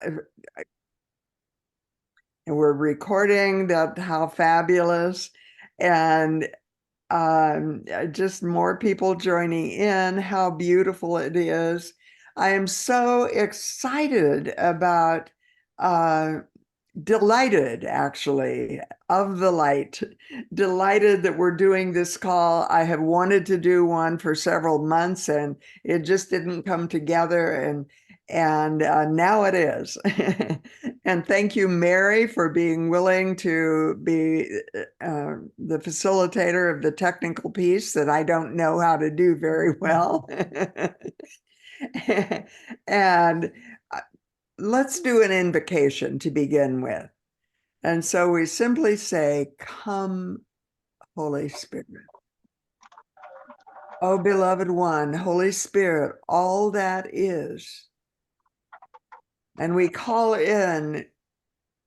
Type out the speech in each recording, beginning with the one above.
and we're recording that, how fabulous. And just more people joining in, how beautiful it is. I am so excited about, delighted actually, of the light, delighted that we're doing this call. I have wanted to do one for several months and it just didn't come together, and now it is. And thank you, Mary, for being willing to be the facilitator of the technical piece that I don't know how to do very well. And let's do an invocation to begin with. And so we simply say, "Come, Holy Spirit." Oh, beloved one, Holy Spirit, all that is. And we call in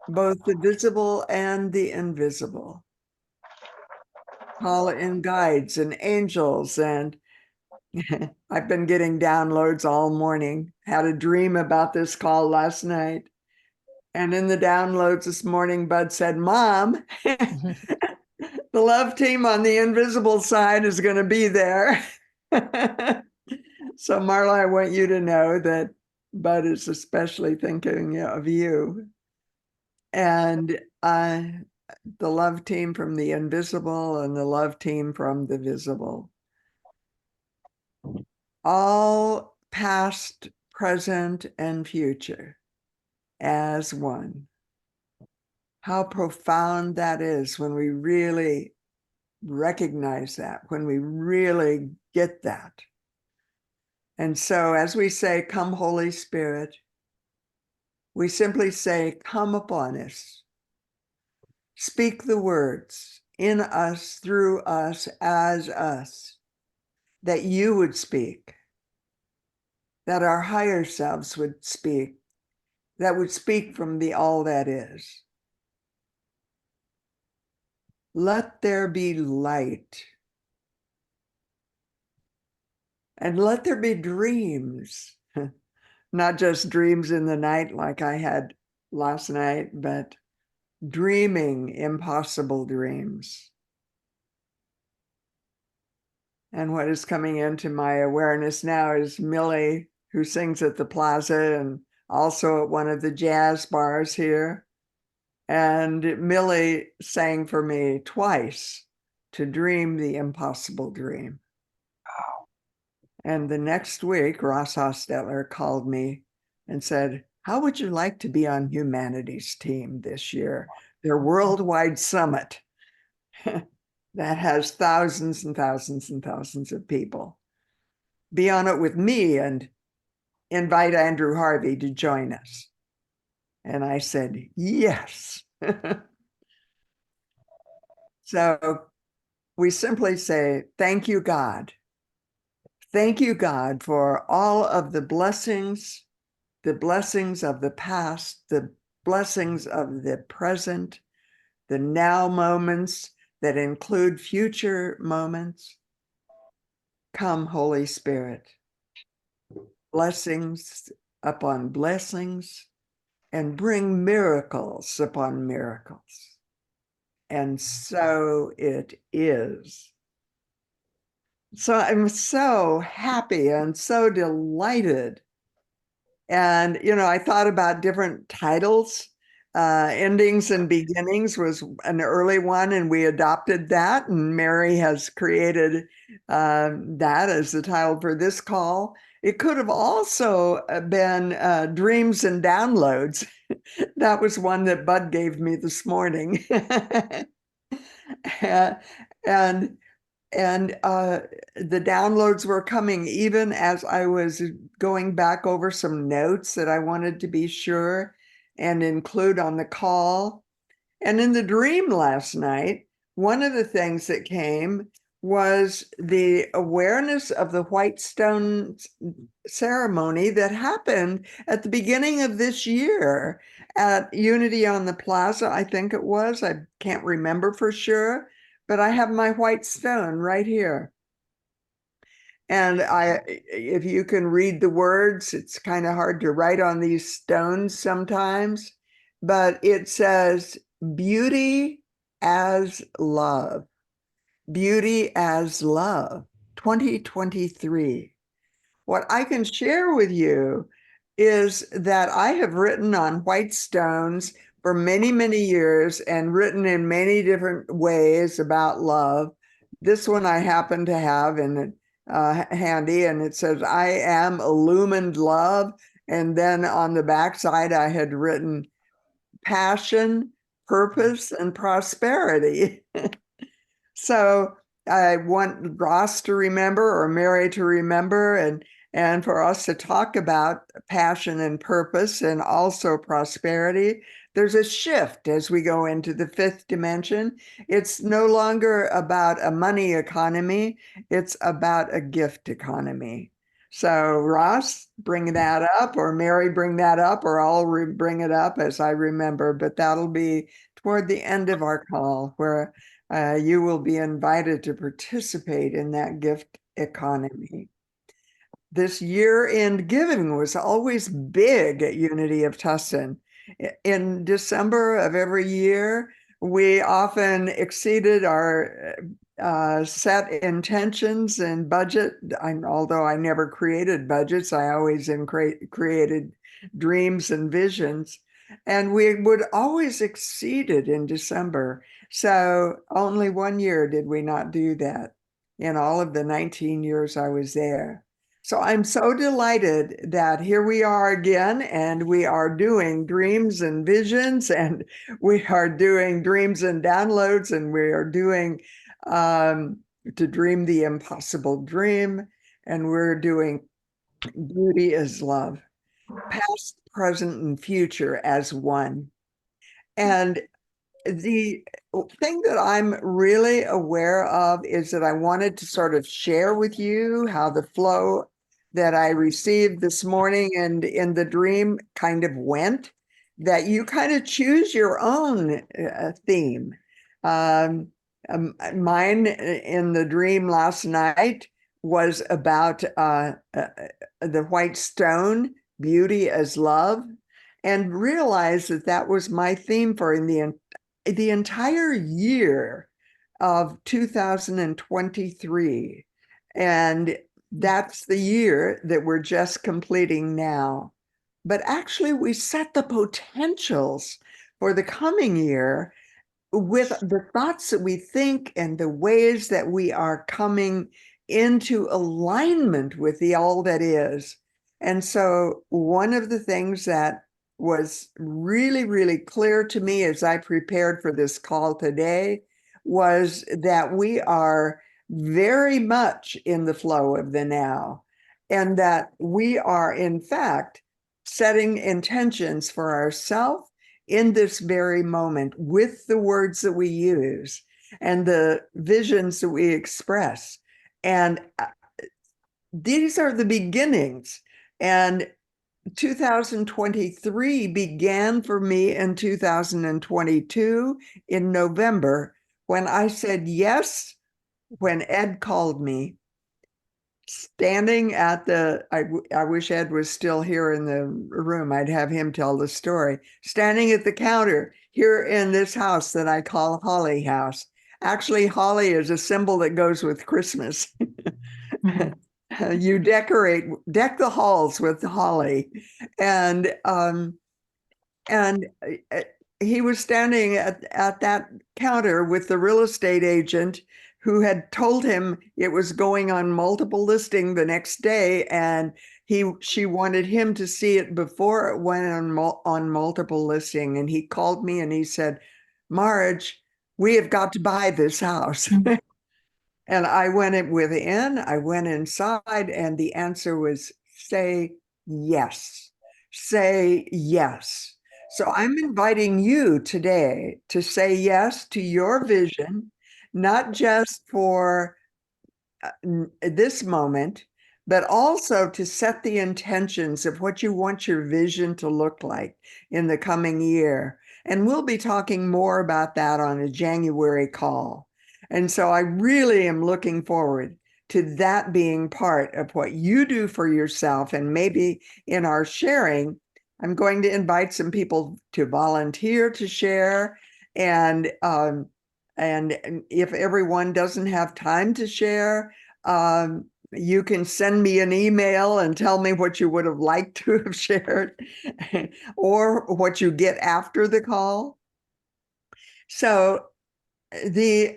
both the visible and the invisible. Call in guides and angels. And I've been getting downloads all morning. Had a dream about this call last night. And in the downloads this morning, Bud said, "Mom, the love team on the invisible side is going to be there." So Marla, I want you to know that Bud is especially thinking of you. And the love team from the invisible and the love team from the visible. All past, present, and future as one. How profound that is when we really recognize that, when we really get that. And so as we say, "Come, Holy Spirit," we simply say, "Come upon us. Speak the words in us, through us, as us, that you would speak, that our higher selves would speak, that would speak from the all that is. Let there be light. And let there be dreams, not just dreams in the night like I had last night, but dreaming impossible dreams." And what is coming into my awareness now is Millie, who sings at the Plaza and also at one of the jazz bars here. And Millie sang for me twice to dream the impossible dream. And the next week, Ross Hostetler called me and said, "How would you like to be on humanity's team this year? Their worldwide summit that has thousands and thousands and thousands of people. Be on it with me and invite Andrew Harvey to join us." And I said, yes. So we simply say, "Thank you, God. Thank you, God, for all of the blessings of the past, the blessings of the present, the now moments that include future moments. Come, Holy Spirit. Blessings upon blessings, and bring miracles upon miracles." And so it is. So I'm so happy and so delighted. And, I thought about different titles. Endings and Beginnings was an early one, and we adopted that. And Mary has created that as the title for this call. It could have also been Dreams and Downloads. That was one that Bud gave me this morning. and the downloads were coming even as I was going back over some notes that I wanted to be sure and include on the call. And in the dream last night, one of the things that came was the awareness of the white stone ceremony that happened at the beginning of this year at Unity on the Plaza, I think it was. I can't remember for sure, but I have my white stone right here. And if you can read the words, it's kind of hard to write on these stones sometimes, but it says beauty as love, beauty as love, 2023. What I can share with you is that I have written on white stones for many, many years and written in many different ways about love. This one I happen to have in handy, and it says, I am illumined love. And then on the backside, I had written passion, purpose, and prosperity. So I want Ross to remember or Mary to remember and for us to talk about passion and purpose and also prosperity. There's a shift as we go into the fifth dimension. It's no longer about a money economy, it's about a gift economy. So Ross, bring that up, or Mary, bring that up, or I'll bring it up as I remember, but that'll be toward the end of our call where you will be invited to participate in that gift economy. This year-end giving was always big at Unity of Tustin. In December of every year, we often exceeded our set intentions and budget. Although I never created budgets, I always created dreams and visions. And we would always exceed it in December. So only one year did we not do that in all of the 19 years I was there. So I'm so delighted that here we are again, and we are doing dreams and visions, and we are doing dreams and downloads, and we are doing to dream the impossible dream, and we're doing beauty as love, past, present, and future as one. And the thing that I'm really aware of is that I wanted to sort of share with you how the flow that I received this morning and in the dream kind of went, that you kind of choose your own theme. Mine in the dream last night was about the white stone, beauty as love, and realized that that was my theme for the entire year of 2023. And that's the year that we're just completing now. But actually, we set the potentials for the coming year with the thoughts that we think and the ways that we are coming into alignment with the all that is. And so one of the things that was really, really clear to me as I prepared for this call today was that we are very much in the flow of the now, and that we are, in fact, setting intentions for ourselves in this very moment with the words that we use and the visions that we express. And these are the beginnings. And 2023 began for me in 2022 in November when I said yes when Ed called me, standing at I wish Ed was still here in the room. I'd have him tell the story. Standing at the counter here in this house that I call Holly House. Actually, holly is a symbol that goes with Christmas. You deck the halls with holly. And he was standing at that counter with the real estate agent who had told him it was going on multiple listing the next day, and she wanted him to see it before it went on multiple listing. And he called me and he said, Marj, we have got to buy this house. And I went I went inside, and the answer was say yes. Say yes. So I'm inviting you today to say yes to your vision, not just for this moment, but also to set the intentions of what you want your vision to look like in the coming year. And we'll be talking more about that on a January call. And so I really am looking forward to that being part of what you do for yourself. And maybe in our sharing, I'm going to invite some people to volunteer to share. And if everyone doesn't have time to share, you can send me an email and tell me what you would have liked to have shared or what you get after the call. So the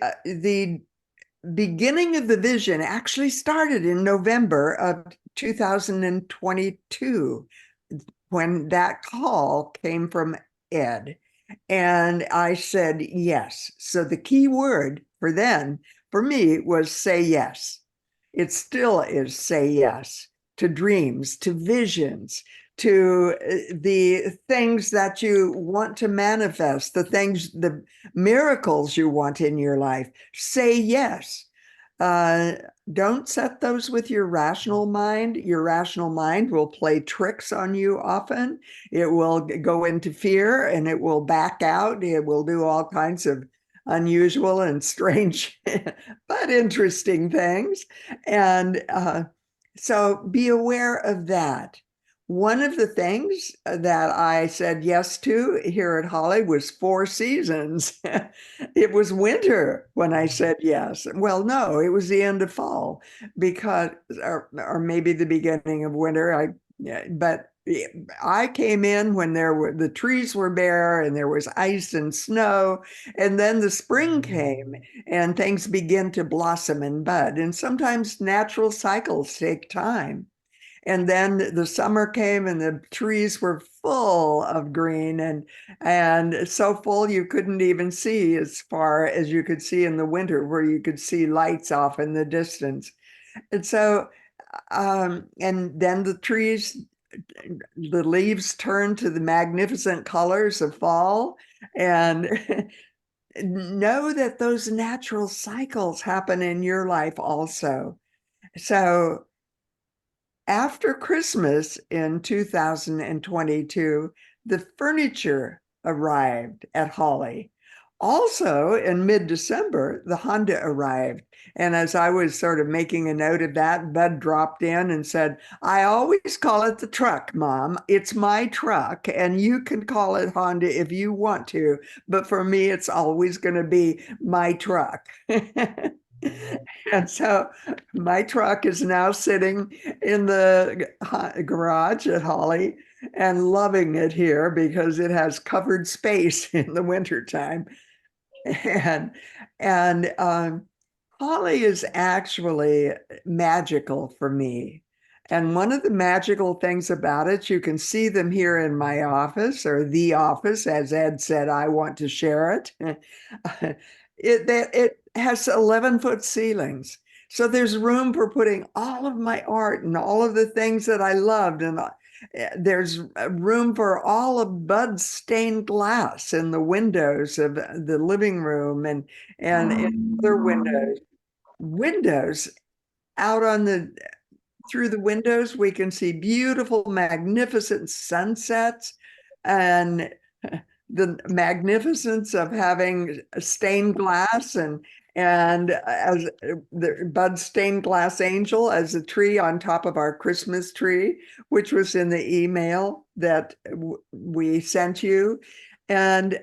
beginning of the vision actually started in November of 2022 when that call came from Ed. And I said yes. So the key word for then, for me, was say yes. It still is say yes to dreams, to visions, to the things that you want to manifest, the miracles you want in your life. Say yes. Uh, don't set those with your rational mind. Your rational mind will play tricks on you often. It will go into fear and it will back out. It will do all kinds of unusual and strange, but interesting things. And so be aware of that. One of the things that I said yes to here at Holly was 4 seasons. It was winter when I said yes. Well, no, it was the end of fall because, or maybe the beginning of winter. But I came in when the trees were bare and there was ice and snow, and then the spring came and things begin to blossom and bud. And sometimes natural cycles take time. And then the summer came and the trees were full of green and so full you couldn't even see as far as you could see in the winter, where you could see lights off in the distance. And so and then the leaves turn to the magnificent colors of fall. And know that those natural cycles happen in your life also. So after Christmas in 2022, the furniture arrived at Holly. Also in mid-December, the Honda arrived. And as I was sort of making a note of that, Bud dropped in and said, I always call it the truck, Mom. It's my truck, and you can call it Honda if you want to. But for me, it's always going to be my truck. And so my truck is now sitting in the garage at Holly and loving it here because it has covered space in the wintertime. And Holly is actually magical for me. And one of the magical things about it, you can see them here in my office, or the office, as Ed said, I want to share it. It has 11-foot ceilings. So there's room for putting all of my art and all of the things that I loved. And there's room for all of Bud's stained glass in the windows of the living room and in other windows out on through the windows, we can see beautiful, magnificent sunsets and the magnificence of having stained glass and as the Bud's stained glass angel as a tree on top of our Christmas tree, which was in the email that we sent you. And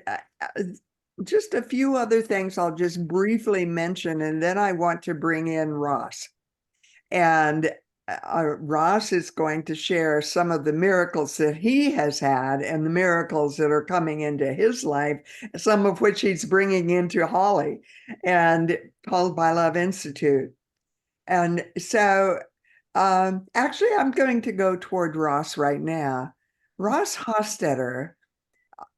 just a few other things I'll just briefly mention, and then I want to bring in Ross. And Ross is going to share some of the miracles that he has had and the miracles that are coming into his life, some of which he's bringing into Holly and Called by Love Institute. And so actually, I'm going to go toward Ross right now. Ross Hostetter,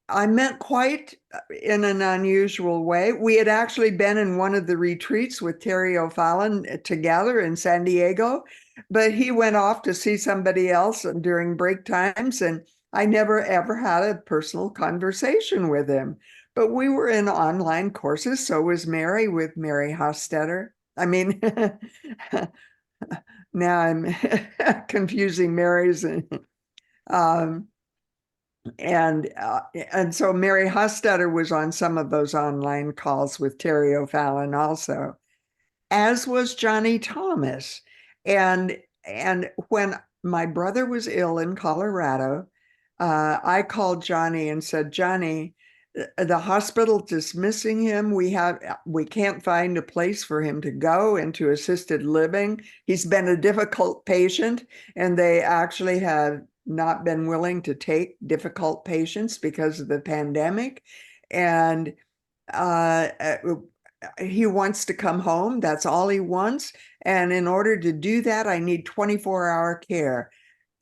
I met quite in an unusual way. We had actually been in one of the retreats with Terry O'Fallon together in San Diego, but he went off to see somebody else during break times, and I never ever had a personal conversation with him. But we were in online courses, so was Mary with Mary Hostetter. I mean, now I'm confusing Mary's. Um, and so Mary Hostetter was on some of those online calls with Terry O'Fallon also. as was Johnny Thomas. And when my brother was ill in Colorado, I called Johnny and said, Johnny, the hospital dismissing him. We can't find a place for him to go into assisted living. He's been a difficult patient, and they actually have not been willing to take difficult patients because of the pandemic. And uh, he wants to come home. That's all he wants. And in order to do that, I need 24-hour care.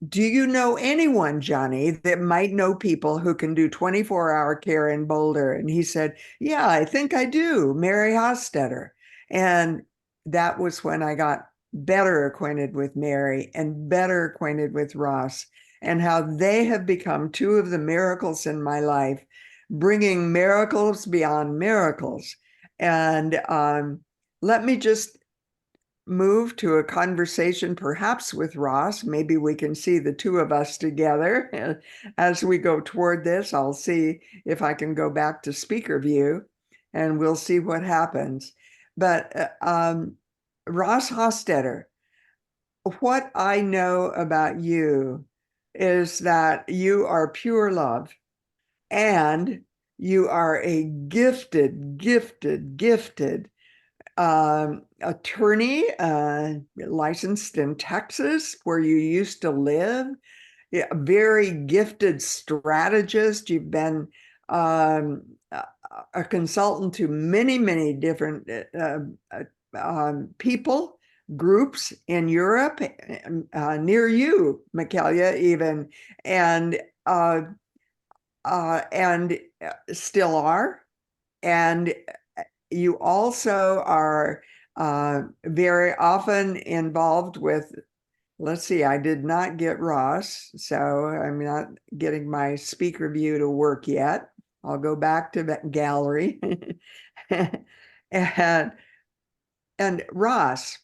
Do you know anyone, Johnny, that might know people who can do 24-hour care in Boulder? And he said, yeah, I think I do, Mary Hostetter. And that was when I got better acquainted with Mary and better acquainted with Ross, and how they have become two of the miracles in my life, bringing miracles beyond miracles. And let me just move to a conversation perhaps with Ross. Maybe we can see the two of us together as we go toward this. I'll see if I can go back to speaker view, and we'll see what happens. But Ross Hostetter, what I know about you is that you are pure love, and you are a gifted attorney, licensed in Texas, where you used to live. Yeah, very gifted strategist. You've been a consultant to many different people, groups in Europe, near you, Michaelia, even, and still are. And you also are very often involved with, let's see, I did not get Ross, so I'm not getting my speaker view to work yet. I'll go back to that gallery. and Ross,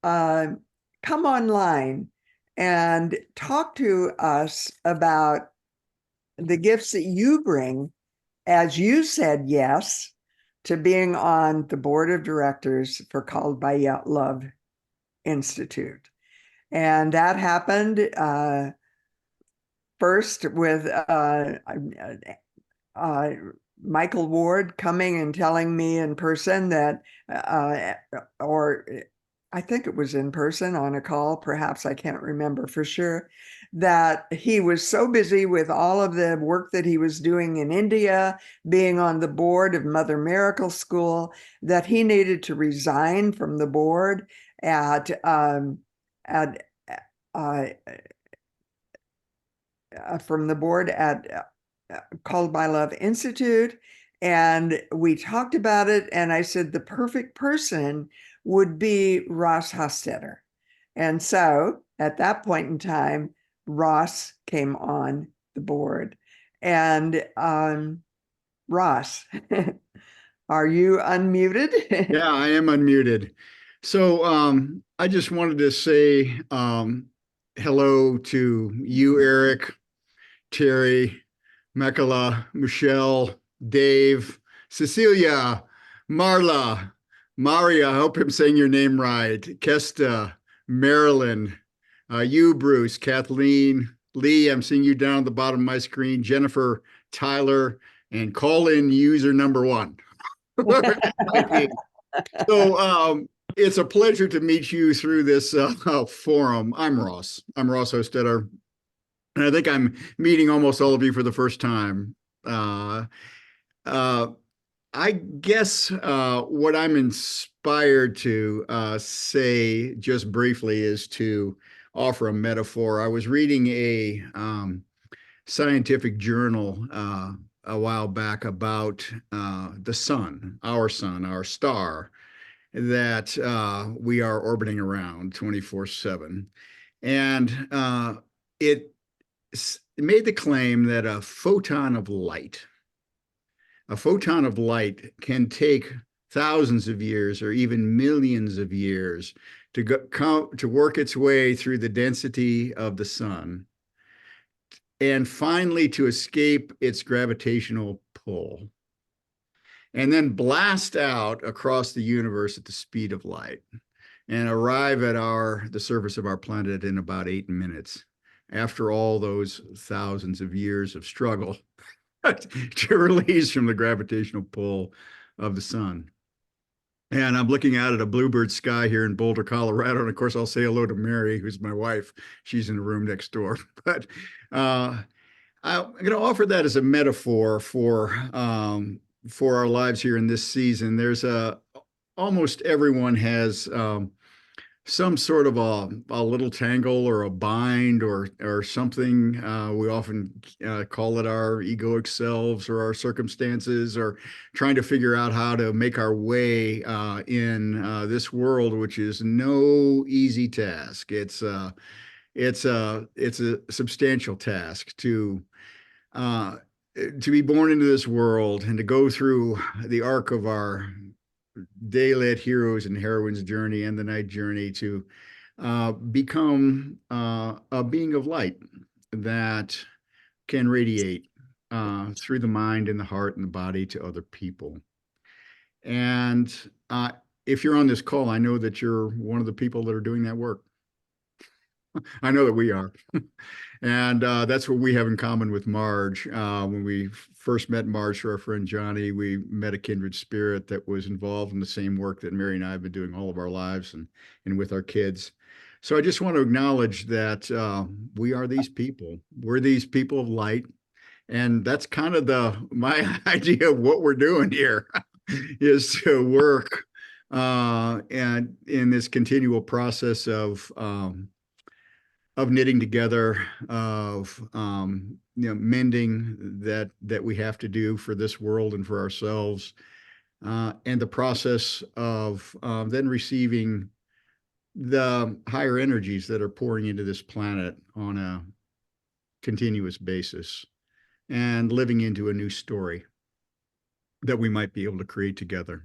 come online and talk to us about the gifts that you bring, as you said yes to being on the board of directors for Called by Love Institute. And that happened first with Michael Ward coming and telling me in person that, or I think it was in person on a call, perhaps, I can't remember for sure, that he was so busy with all of the work that he was doing in India, being on the board of Mother Miracle School, that he needed to resign from the board at from the board at Called by Love Institute. And we talked about it, and I said the perfect person would be Ross Hostetter. And so at that point in time, Ross came on the board. And Ross, are you unmuted? Yeah, I am unmuted. So I just wanted to say hello to you, Eric, Terry, Mekala, Michelle, Dave, Cecilia, Marla, Maria, I hope I'm saying your name right, Kesta, Marilyn, you, Bruce, Kathleen, Lee, I'm seeing you down at the bottom of my screen, Jennifer, Tyler, and call-in user number 1. So it's a pleasure to meet you through this forum. I'm Ross Hostetter, and I think I'm meeting almost all of you for the first time. I guess what I'm inspired to say just briefly is to offer a metaphor. I was reading a scientific journal a while back about the sun, our star, that we are orbiting around 24/7. And it made the claim that a photon of light can take thousands of years or even millions of years to work its way through the density of the sun and finally to escape its gravitational pull. and then blast out across the universe at the speed of light and arrive at the surface of our planet in about 8 minutes after all those thousands of years of struggle to release from the gravitational pull of the sun. And I'm looking out at a bluebird sky here in Boulder, Colorado. And of course, I'll say hello to Mary, who's my wife. She's in the room next door. But I'm going to offer that as a metaphor for our lives here in this season. There's almost everyone has some sort of a little tangle or a bind or something. We often call it our egoic selves or our circumstances, or trying to figure out how to make our way in this world, which is no easy task. It's a substantial task to be born into this world and to go through the arc of our daylit heroes and heroines journey and the night journey to become a being of light that can radiate through the mind and the heart and the body to other people. And if you're on this call, I know that you're one of the people that are doing that work. I know that we are. And that's what we have in common with Marj. When we first met Marj through our friend Johnny, we met a kindred spirit that was involved in the same work that Mary and I have been doing all of our lives and with our kids. So I just want to acknowledge that we are these people. We're these people of light. And that's kind of my idea of what we're doing here is to work and in this continual process of knitting together, of mending that we have to do for this world and for ourselves, and the process of then receiving the higher energies that are pouring into this planet on a continuous basis, and living into a new story that we might be able to create together.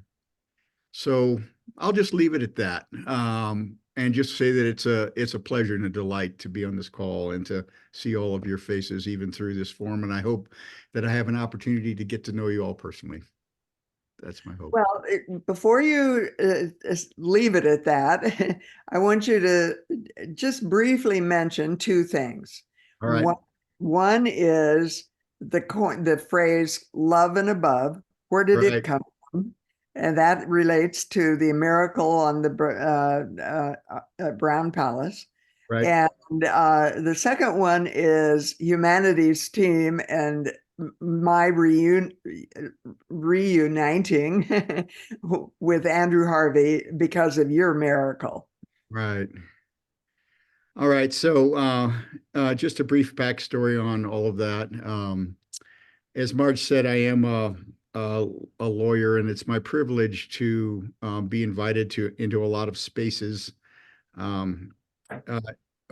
So I'll just leave it at that. And just say that it's a pleasure and a delight to be on this call and to see all of your faces even through this form. And I hope that I have an opportunity to get to know you all personally. That's my hope. Well, before you leave it at that, I want you to just briefly mention two things. All right. One is the phrase "love and above." Where did it come from? And that relates to the miracle on the Brown Palace. Right. And the second one is humanity's team and my reuniting with Andrew Harvey because of your miracle. Right. All right. So just a brief backstory on all of that. As Marj said, I am a lawyer, and it's my privilege to be invited into a lot of spaces.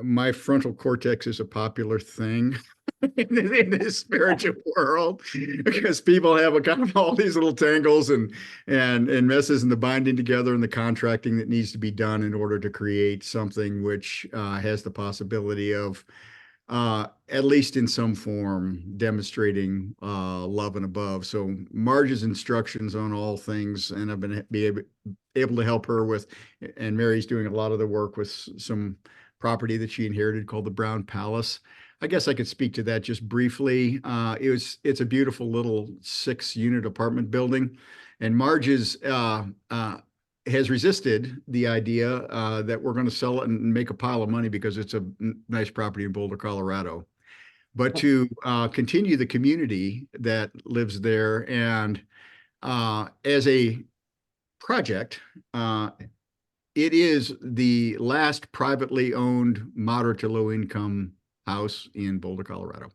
My frontal cortex is a popular thing in the spiritual world because people have a kind of all these little tangles and messes in the binding together and the contracting that needs to be done in order to create something which has the possibility of at least in some form demonstrating love and above. So Marj's instructions on all things, and I've been able to help her with, and Mary's doing a lot of the work with some property that she inherited called the Brown Palace. I guess I could speak to that just briefly. It's a beautiful little 6-unit apartment building, and Marj's has resisted the idea that we're going to sell it and make a pile of money because it's a nice property in Boulder, Colorado, but to continue the community that lives there. And as a project, it is the last privately owned moderate to low income house in Boulder, Colorado.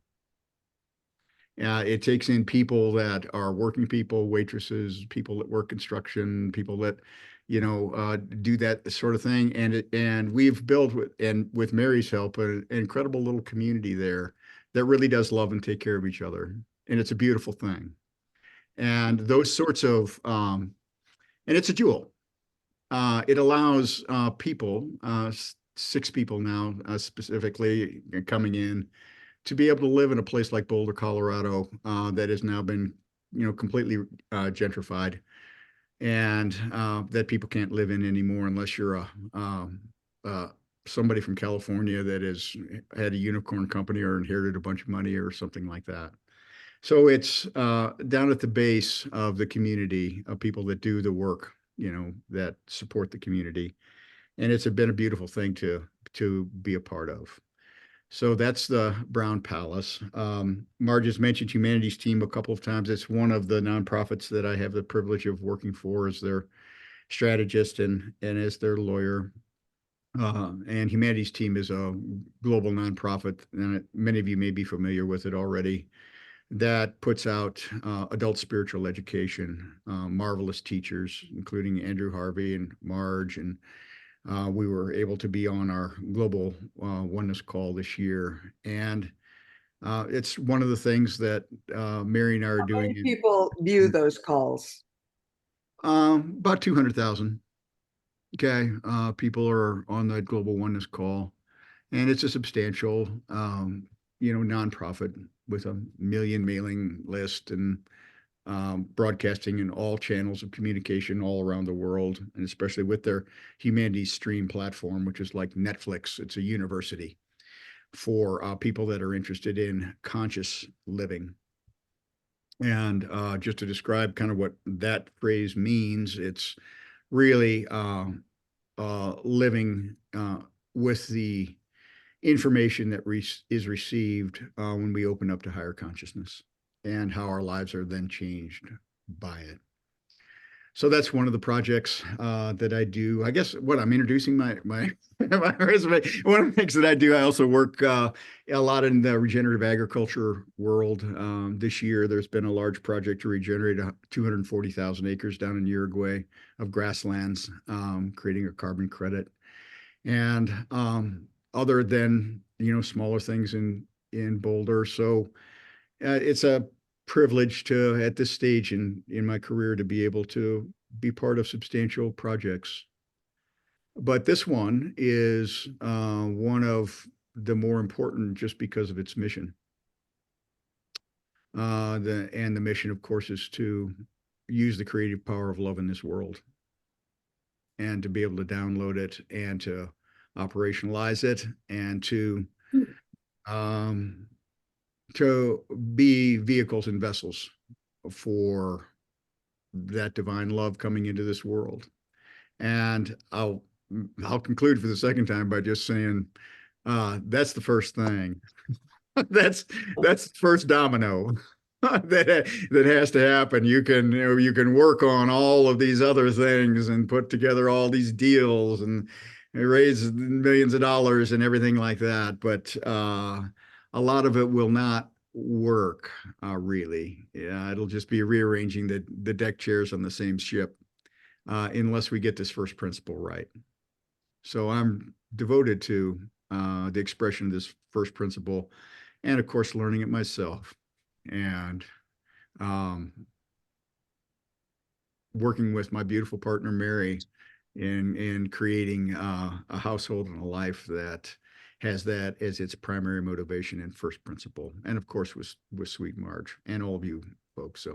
It takes in people that are working people, waitresses, people that work construction, people that, do that sort of thing. And we've built with Mary's help, an incredible little community there that really does love and take care of each other. And it's a beautiful thing. And those sorts of, and it's a jewel. It allows people, 6 people now specifically coming in, to be able to live in a place like Boulder, Colorado, that has now been completely gentrified, and that people can't live in anymore unless you're uh, somebody from California that has had a unicorn company or inherited a bunch of money or something like that. So it's down at the base of the community of people that do the work, that support the community, and it's been a beautiful thing to be a part of. So that's the Brown Palace. Marj has mentioned Humanities Team a couple of times. It's one of the nonprofits that I have the privilege of working for as their strategist and as their lawyer. And Humanities Team is a global nonprofit, and many of you may be familiar with it already, that puts out adult spiritual education, marvelous teachers, including Andrew Harvey and Marj. And we were able to be on our global oneness call this year. And it's one of the things that Mary and I are How doing. many people view those calls? About 200,000. Okay. People are on the global oneness call. And it's a substantial, nonprofit with a million mailing list and broadcasting in all channels of communication all around the world, and especially with their Humanities Stream platform, which is like Netflix. It's a university for people that are interested in conscious living. And just to describe kind of what that phrase means, it's really living with the information that is received when we open up to higher consciousness, and how our lives are then changed by it. So that's one of the projects that I do. I guess what I'm introducing my my resume. One of the things that I do, I also work a lot in the regenerative agriculture world. This year, there's been a large project to regenerate 240,000 acres down in Uruguay of grasslands, creating a carbon credit. And other than smaller things in Boulder, so it's a privilege to at this stage in my career to be able to be part of substantial projects. But this one is one of the more important just because of its mission. The mission, of course, is to use the creative power of love in this world, and to be able to download it and to operationalize it, and um, to be vehicles and vessels for that divine love coming into this world. And I'll conclude for the second time by just saying that's the first thing. that's the first domino that has to happen. You can work on all of these other things and put together all these deals and raise millions of dollars and everything like that, but a lot of it will not work really. Yeah, it'll just be rearranging the deck chairs on the same ship unless we get this first principle right. So I'm devoted to the expression of this first principle, and of course, learning it myself, and um, working with my beautiful partner, Mary, in creating a household and a life that has that as its primary motivation and first principle. And of course, with sweet Marj and all of you folks.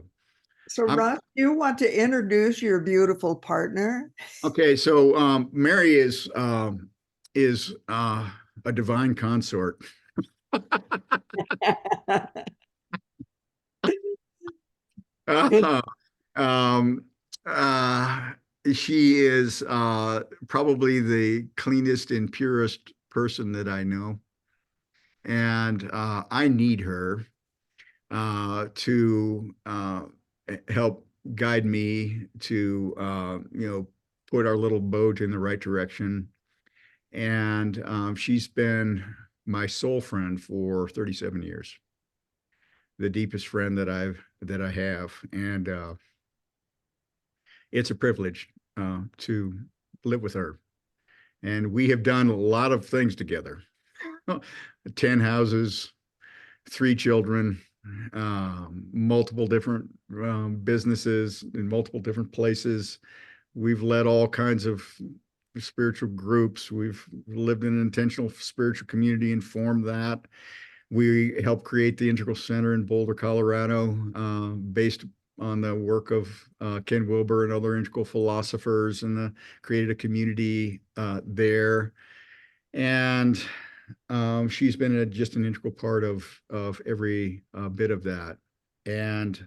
So, I'm Russ, you want to introduce your beautiful partner? okay. So Mary is a divine consort. um, uh, she is probably the cleanest and purest person that I know, and I need her to help guide me to put our little boat in the right direction. And she's been my soul friend for 37 years, the deepest friend that I have, and it's a privilege to live with her. And we have done a lot of things together. 10 houses, 3 children, multiple different businesses in multiple different places. We've led all kinds of spiritual groups. We've lived in an intentional spiritual community and formed that. We helped create the Integral Center in Boulder, Colorado, based on the work of Ken Wilber and other integral philosophers, and created a community there. And she's been just an integral part of every bit of that. And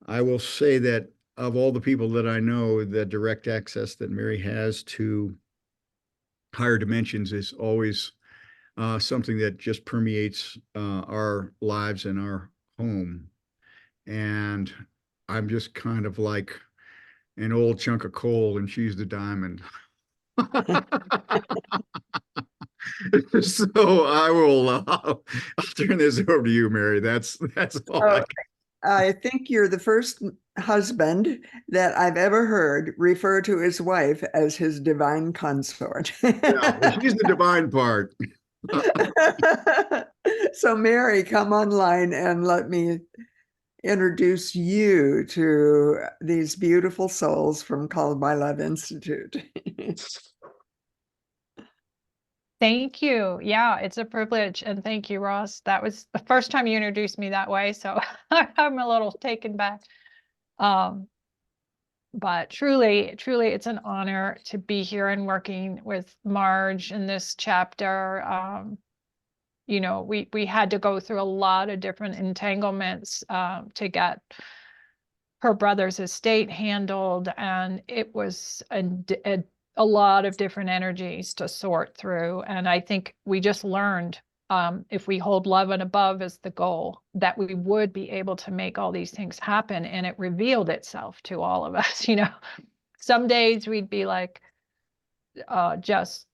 I will say that of all the people that I know, the direct access that Mary has to higher dimensions is always something that just permeates our lives and our home. And I'm just kind of like an old chunk of coal, and she's the diamond. So I'll turn this over to you, Mary. That's all I Oh, I think you're the first husband that I've ever heard refer to his wife as his divine consort. Yeah, well, she's the divine part. So, Mary, come online and let me introduce you to these beautiful souls from Called by Love Institute. Thank you. Yeah, it's a privilege. And thank you, Ross. That was the first time you introduced me that way. So I'm a little taken back. But truly, truly, it's an honor to be here and working with Marj in this chapter. You know, we had to go through a lot of different entanglements to get her brother's estate handled, and it was a lot of different energies to sort through. And I think we just learned, if we hold love and above as the goal, that we would be able to make all these things happen. And it revealed itself to all of us. You know, some days we'd be like, just,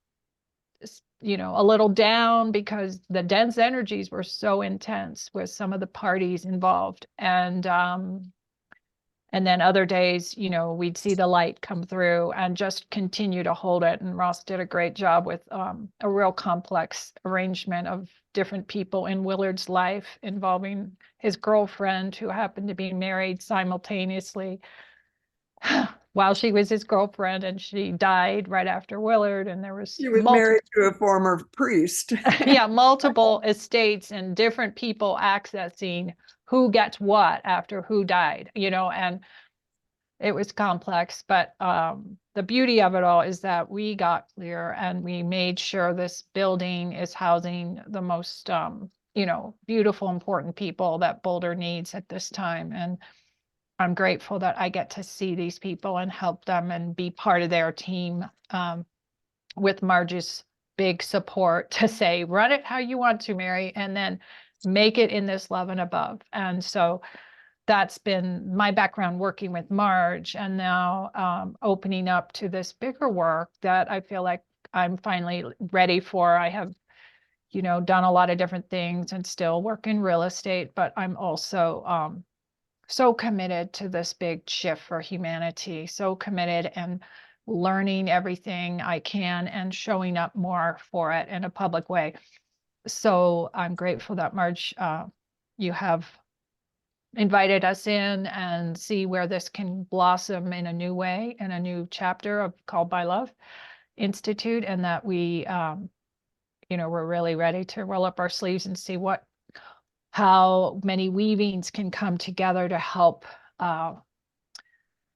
you know, a little down because the dense energies were so intense with some of the parties involved. And then other days, you know, we'd see the light come through and just continue to hold it. And Ross did a great job with a real complex arrangement of different people in Willard's life, involving his girlfriend, who happened to be married simultaneously while she was his girlfriend, and she died right after Willard. And there was She was married to a former priest. yeah, multiple estates and different people accessing who gets what after who died, you know, and it was complex. But the beauty of it all is that we got clear and we made sure this building is housing the most, you know, beautiful, important people that Boulder needs at this time. And I'm grateful that I get to see these people and help them and be part of their team, with Marge's big support to say, run it how you want to, Mary, and then make it in this love and above. And so that's been my background working with Marj, and now opening up to this bigger work that I feel like I'm finally ready for. I have, you know, done a lot of different things and still work in real estate, but I'm also so committed to this big shift for humanity, so committed and learning everything I can and showing up more for it in a public way. So I'm grateful that Marj, you have invited us in and see where this can blossom in a new way, in a new chapter of Called by Love Institute, and that we, you know, we're really ready to roll up our sleeves and see how many weavings can come together to help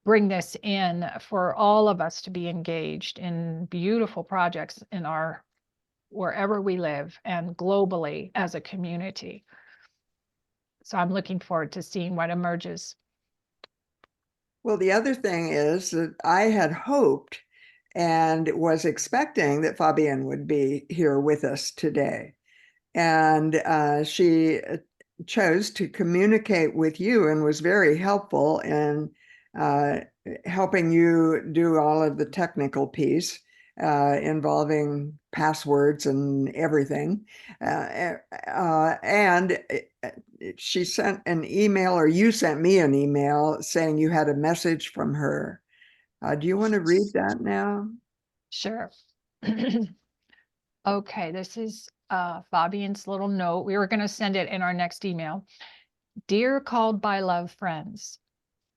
bring this in for all of us to be engaged in beautiful projects in our wherever we live and globally as a community. So I'm looking forward to seeing what emerges. Well, the other thing is that I had hoped and was expecting that Fabienne would be here with us today. And she chose to communicate with you and was very helpful in helping you do all of the technical piece involving passwords and everything. And she sent an email, or you sent me an email saying you had a message from her. Do you want to read that now? Sure. Okay, this is Fabienne's little note. We were going to send it in our next email. Dear Called by Love friends,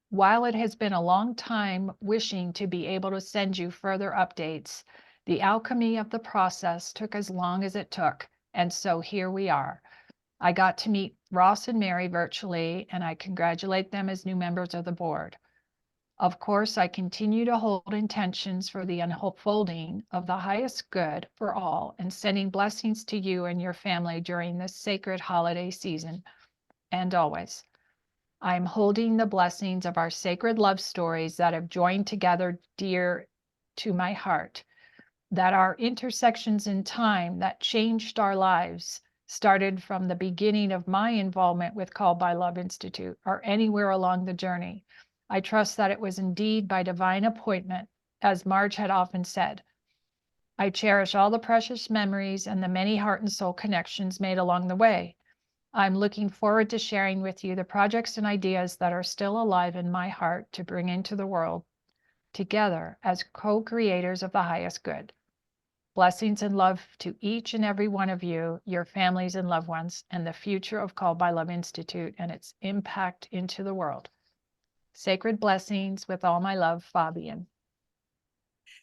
while it has been a long time wishing to be able to send you further updates, the alchemy of the process took as long as it took, and so here we are. I got to meet Ross and Mary virtually, and I congratulate them as new members of the board. Of course, I continue to hold intentions for the unfolding of the highest good for all and sending blessings to you and your family during this sacred holiday season and always. I'm holding the blessings of our sacred love stories that have joined together dear to my heart, that our intersections in time that changed our lives started from the beginning of my involvement with Called by Love Institute or anywhere along the journey. I trust that it was indeed by divine appointment, as Marj had often said. I cherish all the precious memories and the many heart and soul connections made along the way. I'm looking forward to sharing with you the projects and ideas that are still alive in my heart to bring into the world together as co-creators of the highest good. Blessings and love to each and every one of you, your families and loved ones, and the future of Called by Love Institute and its impact into the world. Sacred blessings with all my love, Fabienne.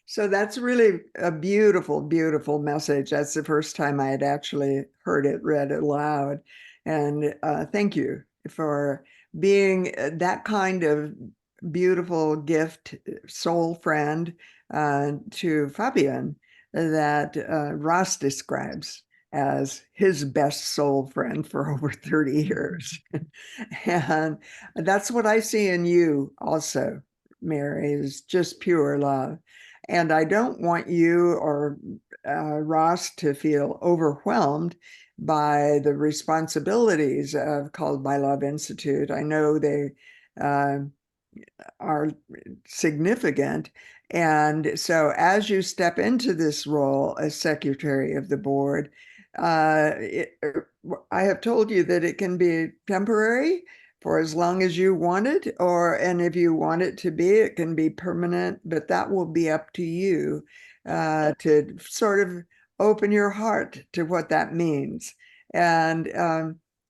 So that's really a beautiful, beautiful message. That's the first time I had actually heard it read aloud. And thank you for being that kind of beautiful gift, soul friend to Fabienne that Ross describes as his best soul friend for over 30 years. And that's what I see in you also, Mary, is just pure love. And I don't want you or Ross to feel overwhelmed by the responsibilities of Called by Love Institute. I know they are significant. And so as you step into this role as secretary of the board, I have told you that it can be temporary for as long as you want it, and if you want it to be, it can be permanent, but that will be up to you to sort of open your heart to what that means. And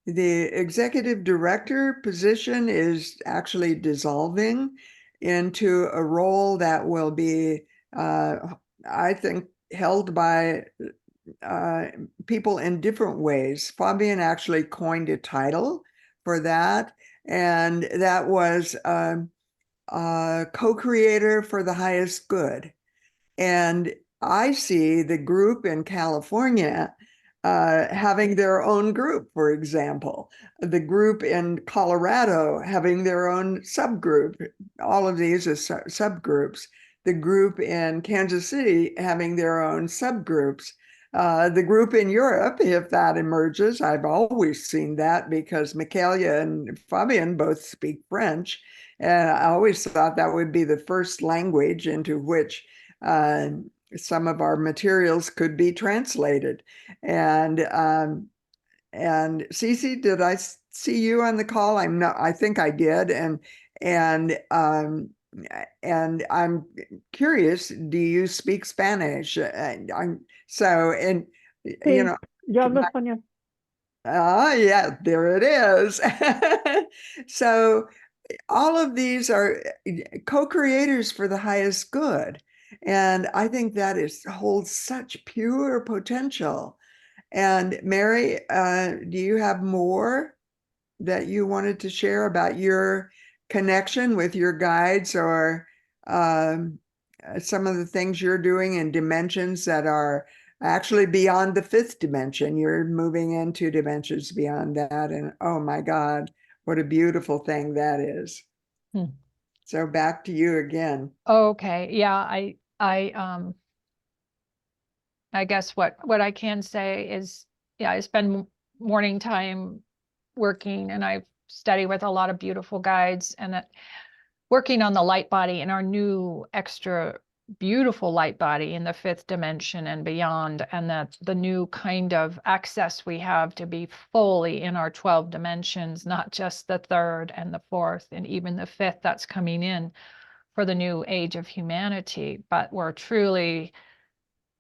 the executive director position is actually dissolving into a role that will be, I think, held by people in different ways. Fabienne actually coined a title for that, and that was co-creator for the highest good. And I see the group in California having their own group, for example, the group in Colorado having their own subgroup, all of these are subgroups, the group in Kansas City having their own subgroups, the group in Europe, if that emerges. I've always seen that because Michaelia and Fabienne both speak French. And I always thought that would be the first language into which some of our materials could be translated. And Cece, did I see you on the call? I think I did. And I'm curious, do you speak Spanish? I'm so, and you know, Yo hablo español. yeah, there it is. So all of these are co-creators for the highest good. And I think that holds such pure potential. And Mary, do you have more that you wanted to share about your connection with your guides, or some of the things you're doing in dimensions that are actually beyond the fifth dimension? You're moving into dimensions beyond that. And oh my God, what a beautiful thing that is. So back to you again. Okay, yeah, I guess what I can say is, yeah, I spend morning time working, and I study with a lot of beautiful guides, and that working on the light body in our new extra beautiful light body in the fifth dimension and beyond, and that the new kind of access we have to be fully in our 12 dimensions, not just the third and the fourth and even the fifth that's coming in for the new age of humanity, but we're truly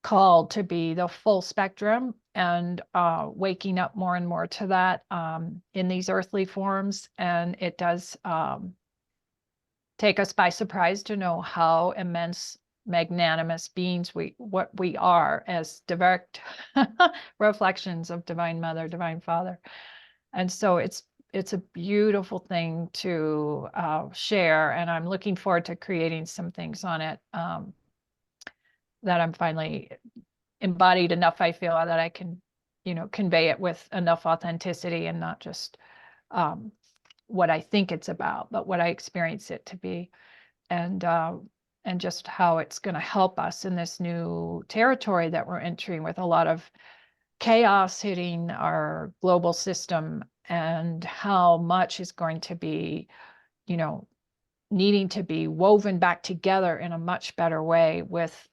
called to be the full spectrum, and waking up more and more to that in these earthly forms. And it does take us by surprise to know how immense, magnanimous beings what we are as direct reflections of Divine Mother, Divine Father. And so it's a beautiful thing to share, and I'm looking forward to creating some things on it that I'm finally embodied enough, I feel, that I can, convey it with enough authenticity and not just what I think it's about, but what I experience it to be, and just how it's going to help us in this new territory that we're entering, with a lot of chaos hitting our global system, and how much is going to be, needing to be woven back together in a much better way with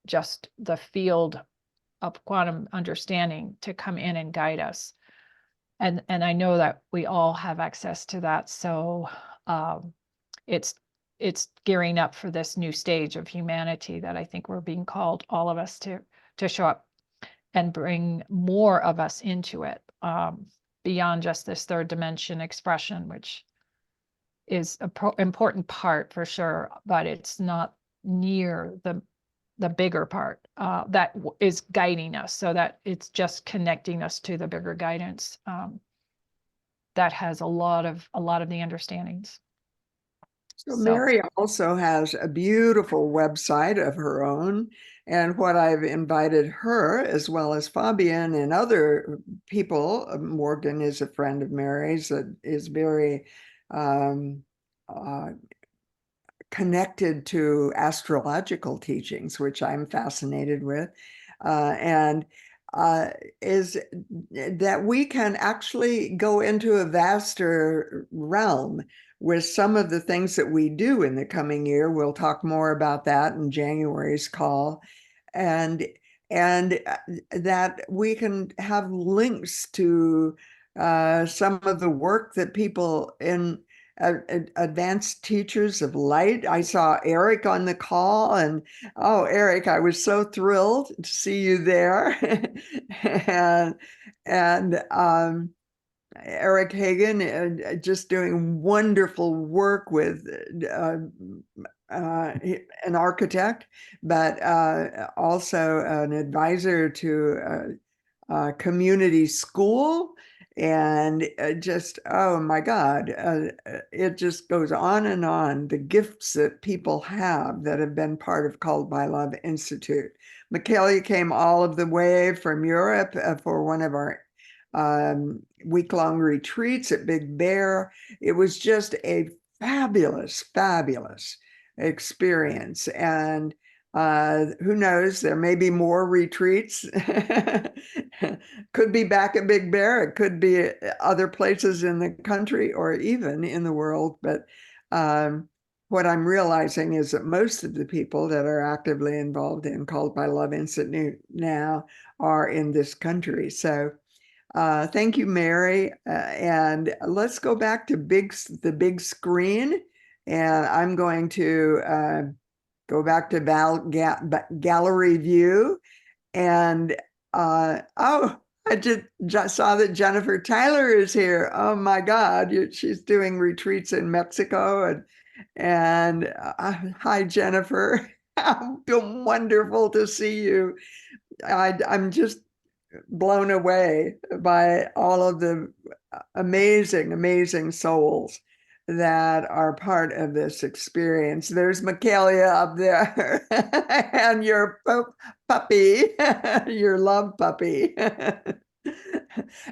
just the field of quantum understanding to come in and guide us. And I know that we all have access to that. So it's gearing up for this new stage of humanity that I think we're being called, all of us, to show up and bring more of us into it, beyond just this third dimension expression, which is an important part for sure, but it's not near the bigger part that is guiding us, so that it's just connecting us to the bigger guidance that has a lot of the understandings. So Mary also has a beautiful website of her own. And what I've invited her, as well as Fabienne and other people, Morgan is a friend of Mary's that is very connected to astrological teachings, which I'm fascinated with, and is that we can actually go into a vaster realm with some of the things that we do in the coming year. We'll talk more about that in January's call, and that we can have links to some of the work that people in advanced teachers of light. I saw Eric on the call, and oh, Eric, I was so thrilled to see you there. and Eric Hagen, just doing wonderful work with an architect, but also an advisor to a community school. And just, oh my God, it just goes on and on. The gifts that people have that have been part of Called by Love Institute. Michaela came all of the way from Europe for one of our week-long retreats at Big Bear. It was just a fabulous, fabulous experience. And who knows, there may be more retreats. Could be back at Big Bear. It could be other places in the country or even in the world. But what I'm realizing is that most of the people that are actively involved in Called by Love Institute now are in this country. So thank you, Mary. And let's go back to the big screen. And I'm going to go back to gallery view. And oh, I just saw that Jennifer Tyler is here. Oh my God, she's doing retreats in Mexico. And hi, Jennifer. Wonderful to see you. I'm just blown away by all of the amazing, amazing souls that are part of this experience. There's Michaela up there and your puppy, your love puppy.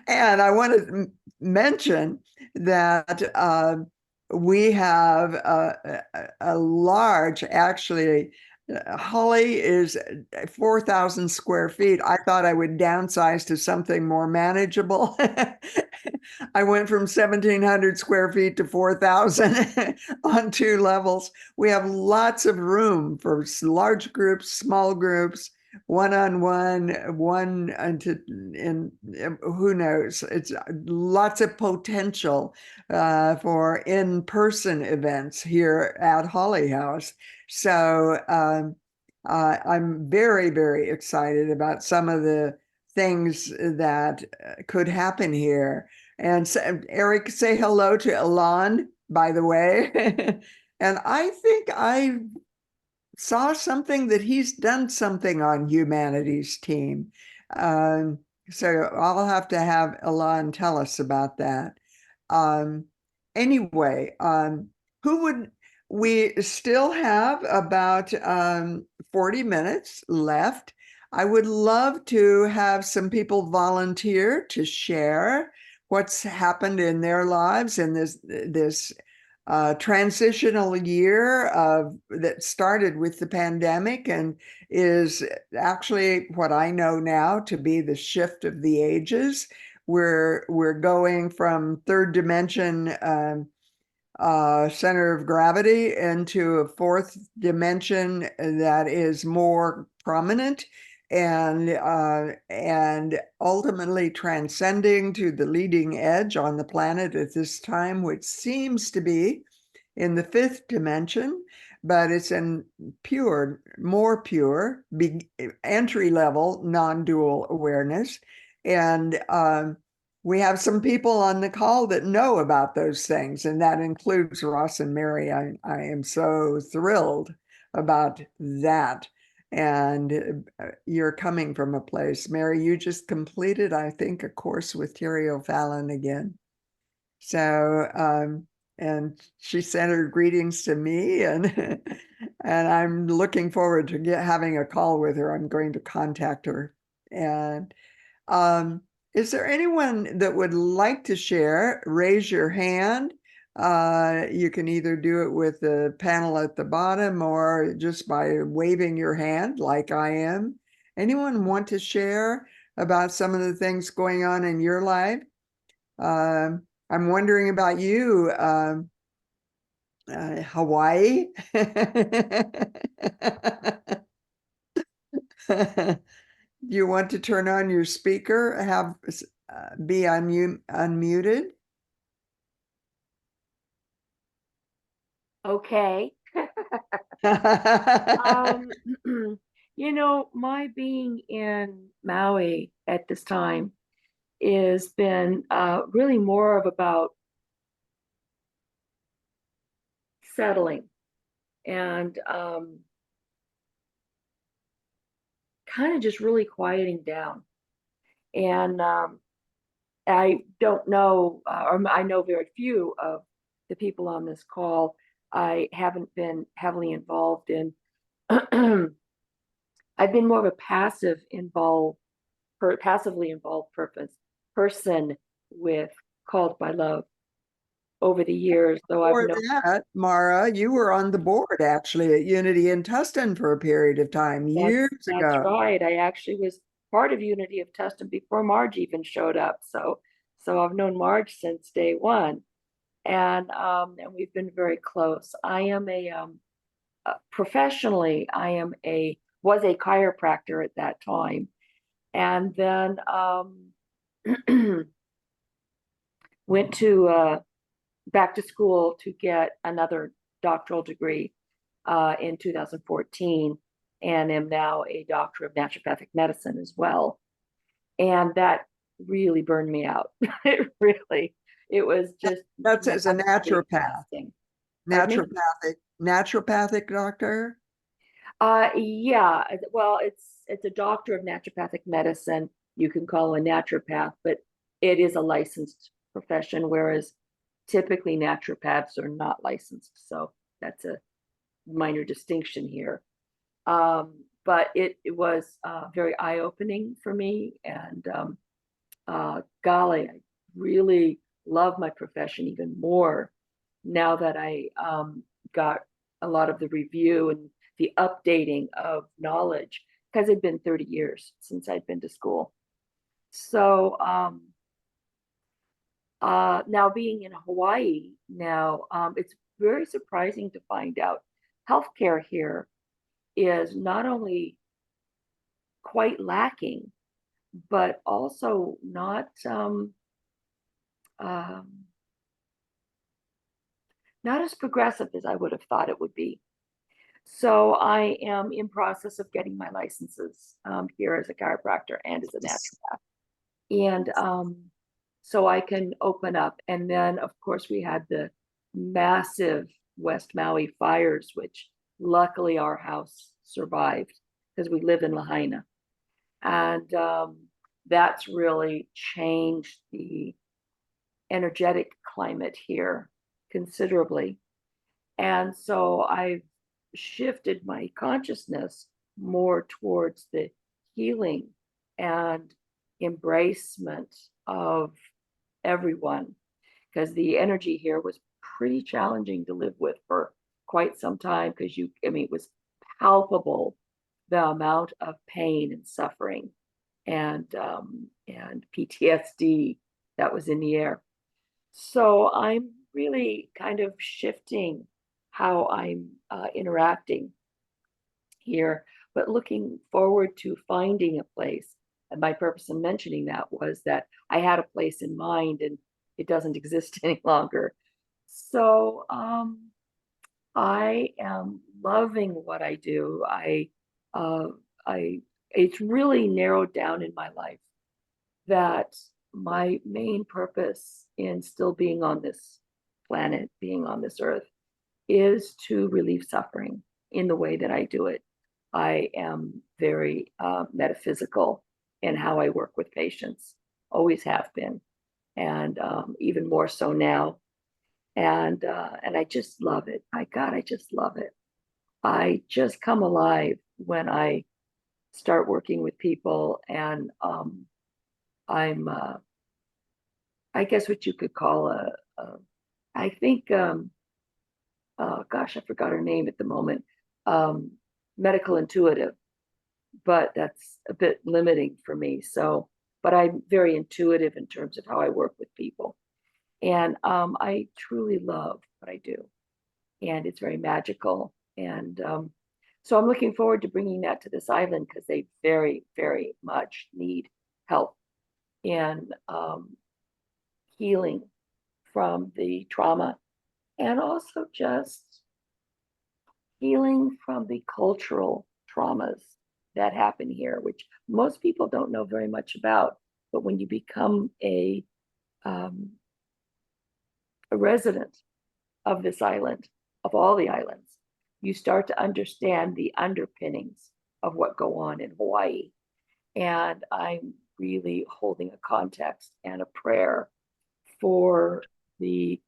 And I want to mention that we have a large, actually, Holly is 4,000 square feet. I thought I would downsize to something more manageable. I went from 1,700 square feet to 4,000 on 2 levels. We have lots of room for large groups, small groups, one-on-one, and who knows? It's lots of potential for in-person events here at Holly House. So I'm very, very excited about some of the things that could happen here. And so, Eric, say hello to Elan, by the way. And I think I saw something that he's done something on humanities team. So I'll have to have Alon tell us about that. Anyway, who would, we still have about 40 minutes left. I would love to have some people volunteer to share what's happened in their lives in this transitional year that started with the pandemic and is actually what I know now to be the shift of the ages. We're going from third dimension center of gravity into a fourth dimension that is more prominent and ultimately transcending to the leading edge on the planet at this time, which seems to be in the fifth dimension, but it's in more pure, entry level, non-dual awareness. And we have some people on the call that know about those things, and that includes Ross and Mary. I am so thrilled about that. And you're coming from a place, Mary, you just completed, I think, a course with Terry O'Fallon again. So, and she sent her greetings to me, and and I'm looking forward to having a call with her. I'm going to contact her. And is there anyone that would like to share? Raise your hand. You can either do it with the panel at the bottom or just by waving your hand like I am. Anyone want to share about some of the things going on in your life? I'm wondering about you, Hawaii. You want to turn on your speaker, be unmuted? Okay. You know, my being in Maui at this time has been really more of about settling and kind of just really quieting down. And I don't know, or I know very few of the people on this call. I haven't been heavily involved in. I've been more of a passively involved person with Called by Love over the years. Though I've Before known that, Mara, you were on the board actually at Unity in Tustin for a period of time, years that's ago. right. I actually was part of Unity of Tustin before Marj even showed up. So I've known Marj since day one, and we've been very close. I am professionally, was a chiropractor at that time, and then went to back to school to get another doctoral degree in 2014, and am now a doctor of naturopathic medicine as well. And that really burned me out. It was just That's as a naturopath, Pardon me? naturopathic doctor. Yeah, well, it's a doctor of naturopathic medicine. You can call a naturopath, but it is a licensed profession, whereas typically naturopaths are not licensed. So that's a minor distinction here. But it was very eye-opening for me, and golly, I really love my profession even more now that I got a lot of the review and the updating of knowledge, because it'd been 30 years since I'd been to school. So now being in Hawaii now, it's very surprising to find out healthcare here is not only quite lacking, but also not as progressive as I would have thought it would be. So I am in process of getting my licenses here as a chiropractor and as a naturopath. And so I can open up. And then, of course, we had the massive West Maui fires, which luckily our house survived because we live in Lahaina. And that's really changed the energetic climate here considerably. And so I've shifted my consciousness more towards the healing and embracement of everyone, because the energy here was pretty challenging to live with for quite some time, because it was palpable, the amount of pain and suffering and PTSD that was in the air. So I'm really kind of shifting how I'm interacting here, but looking forward to finding a place. And my purpose in mentioning that was that I had a place in mind and it doesn't exist any longer. So I am loving what I do. Uh, it's really narrowed down in my life that my main purpose in still being on this planet, being on this earth, is to relieve suffering in the way that I do it. I am very metaphysical in how I work with patients, always have been, and even more so now. And I just love it. I just love it. I just come alive when I start working with people, and I'm I guess what you could call I think oh gosh, I forgot her name at the moment, um, medical intuitive, but that's a bit limiting for me. So, but I'm very intuitive in terms of how I work with people. And I truly love what I do. And it's very magical. And so I'm looking forward to bringing that to this island, because they very, very much need help in healing from the trauma, and also just healing from the cultural traumas that happen here, which most people don't know very much about. But when you become a resident of this island, of all the islands, you start to understand the underpinnings of what go on in Hawaii. And I'm really holding a context and a prayer for the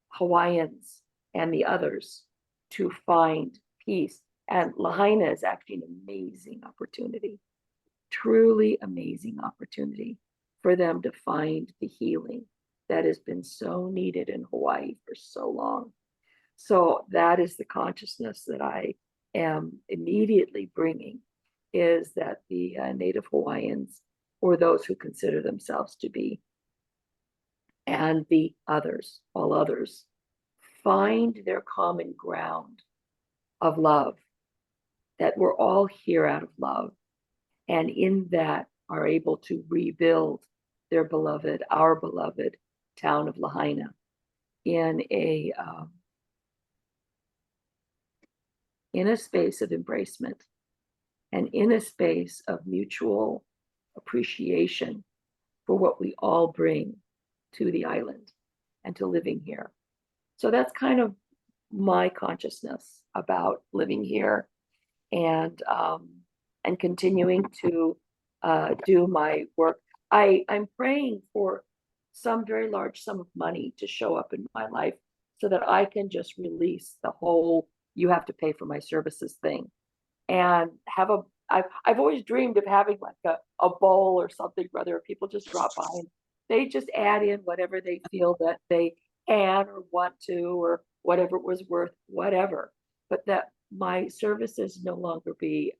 Hawaiians and the others to find peace. And Lahaina is actually an amazing opportunity, truly amazing opportunity for them to find the healing that has been so needed in Hawaii for so long. So that is the consciousness that I am immediately bringing, is that the Native Hawaiians, or those who consider themselves to be, and the others, all others, find their common ground of love, that we're all here out of love, and in that are able to rebuild their beloved, our beloved town of Lahaina in a space of embracement, and in a space of mutual appreciation for what we all bring to the island and to living here. So that's kind of my consciousness about living here, and continuing to do my work. I'm praying for some very large sum of money to show up in my life, so that I can just release the whole "you have to pay for my services" thing, and have I've always dreamed of having like a bowl or something, whether people just drop by and they just add in whatever they feel that they can or want to, or whatever it was worth, whatever. But that my services no longer be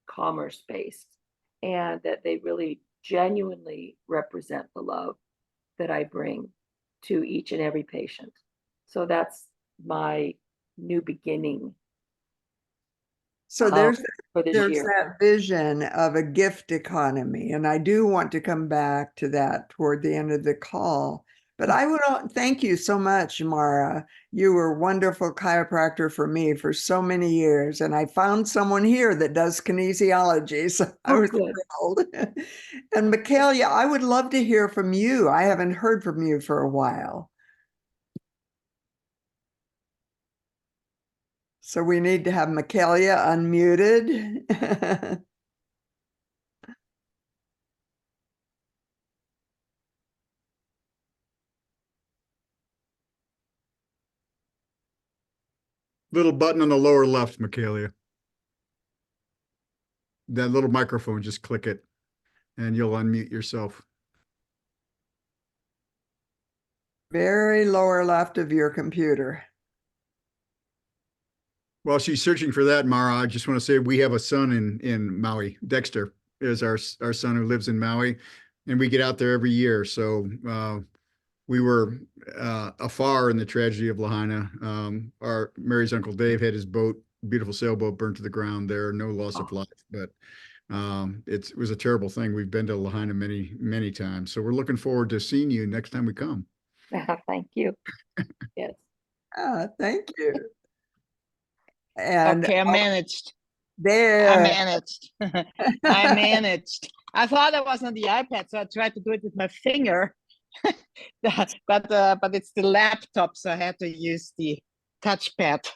commerce based, and that they really genuinely represent the love that I bring to each and every patient. So that's my new beginning So there's for this there's year. that vision of a gift economy, and I do want to come back to that toward the end of the call. But I would thank you so much, Mara. You were a wonderful chiropractor for me for so many years, and I found someone here that does kinesiology, so I was Good. thrilled. And Michaelia, I would love to hear from you. I haven't heard from you for a while. So we need to have Michaelia unmuted. Little button on the lower left, Michaelia. That little microphone, just click it and you'll unmute yourself. Very lower left of your computer. While she's searching for that, Mara, I just want to say we have a son in Maui. Dexter is our son who lives in Maui, and we get out there every year. So we were afar in the tragedy of Lahaina. Our Mary's uncle Dave had his boat, beautiful sailboat, burnt to the ground there. No loss of life, but it was a terrible thing. We've been to Lahaina many times, so we're looking forward to seeing you next time we come. Thank you. Yes. Thank you. And Okay, I managed. I there, managed. I managed. I thought I was on the iPad, so I tried to do it with my finger. But it's the laptop, so I had to use the touchpad.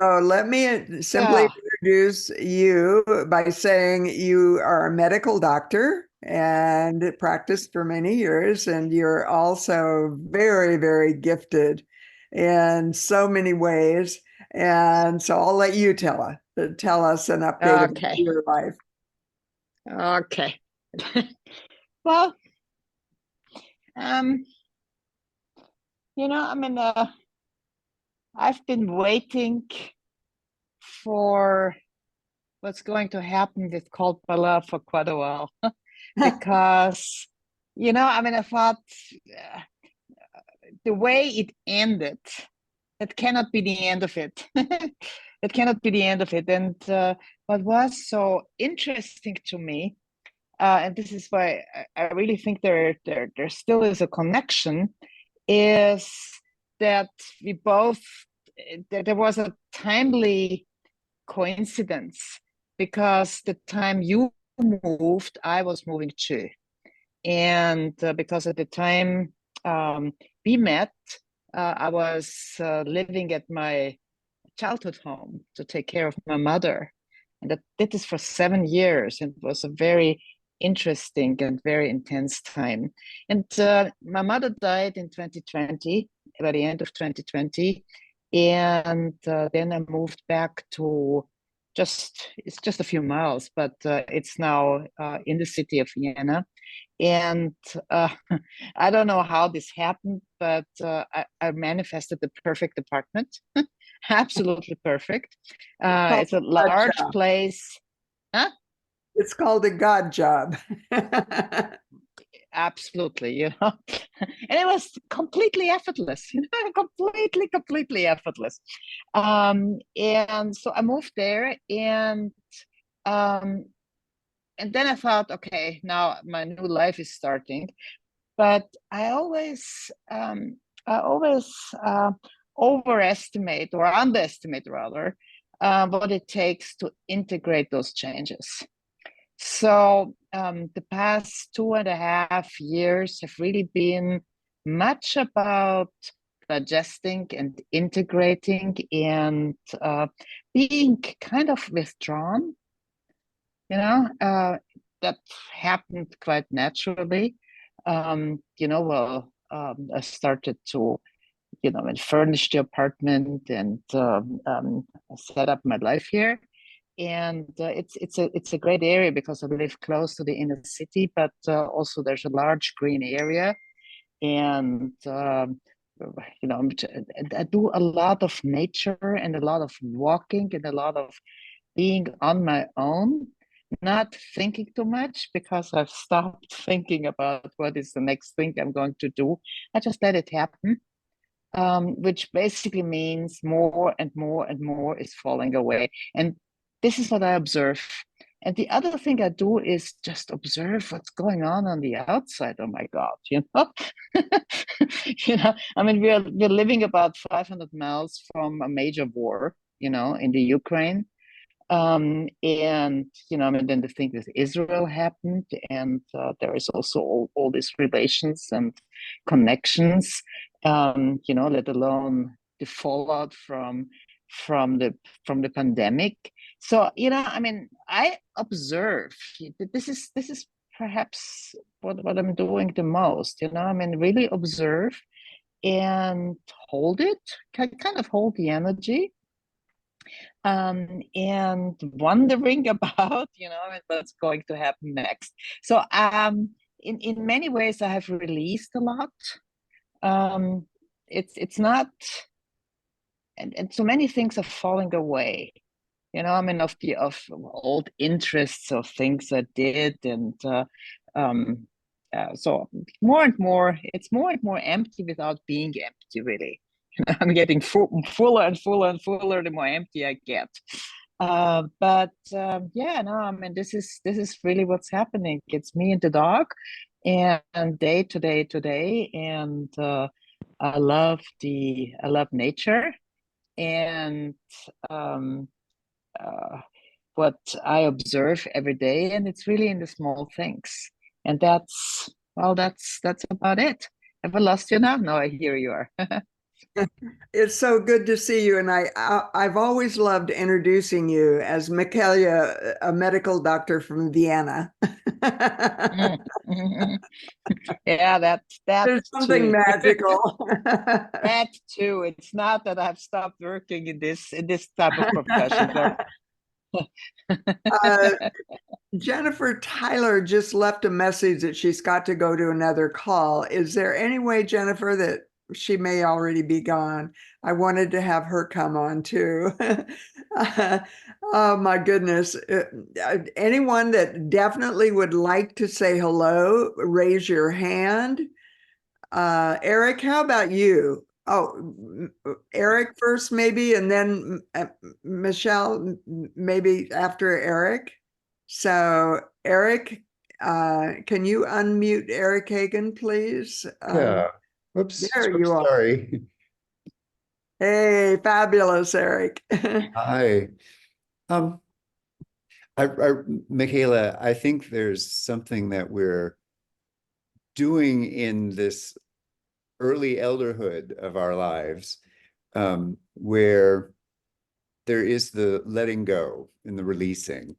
so let me simply Yeah. introduce you by saying you are a medical doctor and practiced for many years, and you're also very, very gifted in so many ways. And so I'll let you tell us an update of Okay. your life. Okay. Well, I mean, I've been waiting for what's going to happen with Cold Bala for quite a while because, I mean, I thought the way it ended, it cannot be the end of it. It cannot be the end of it. And what was so interesting to me, and this is why I really think there still is a connection, is that there was a timely coincidence because the time you moved, I was moving too. And because at the time we met, I was living at my childhood home to take care of my mother. And I did this for 7 years. And it was a very interesting and very intense time. And my mother died in 2020, by the end of 2020. And then I moved back to it's just a few miles, but it's now in the city of Vienna. And I don't know how this happened, but I manifested the perfect apartment. Absolutely perfect. It's a large job. place. Huh? It's called a God job. Absolutely, and it was completely effortless, completely effortless. And so I moved there, and then I thought, okay, now my new life is starting. But I always overestimate or underestimate rather what it takes to integrate those changes. So the past 2.5 years have really been much about digesting and integrating and being kind of withdrawn. That happened quite naturally. I started to and furnish the apartment and set up my life here. And it's a great area because I live close to the inner city, but also there's a large green area, and I do a lot of nature and a lot of walking and a lot of being on my own, not thinking too much because I've stopped thinking about what is the next thing I'm going to do. I just let it happen. Which basically means more and more and more is falling away. And this is what I observe. And the other thing I do is just observe what's going on the outside. Oh my God, I mean, we're living about 500 miles from a major war, in the Ukraine. And I mean, then the thing with Israel happened, and there is also all these relations and connections, let alone the fallout from the pandemic. So I mean, I observe. This is perhaps what I'm doing the most. I mean, really observe and hold it, kind of hold the energy. and wondering about, what's going to happen next. So in many ways, I have released a lot. It's not, and so many things are falling away. Of old interests of things I did, and so it's more and more empty without being empty, really. I'm getting fuller and fuller and fuller the more empty I get. Yeah, no, I mean, this is really what's happening. It's me and the dog, and day to day to day, and I love nature, and what I observe every day, and it's really in the small things. And that's about it. Have I lost you now? No, I hear you are. It's so good to see you. And I've always loved introducing you as Michaela, a medical doctor from Vienna. Yeah, that's There's something too. magical. That too. It's not that I've stopped working in this type of profession. uh, Jennifer Tyler just left a message that she's got to go to another call. Is there any way, Jennifer, that she may already be gone? I wanted to have her come on too. Oh my goodness. Anyone that definitely would like to say hello, raise your hand. Eric, how about you? Oh, Eric first, maybe, and then Michelle, maybe after Eric. So, Eric, can you unmute Eric Hagan, please? Yeah. Whoops. There you are. Sorry. Hey, fabulous, Eric. Hi. Um, Michaela, I think there's something that we're doing in this early elderhood of our lives, where there is the letting go and the releasing.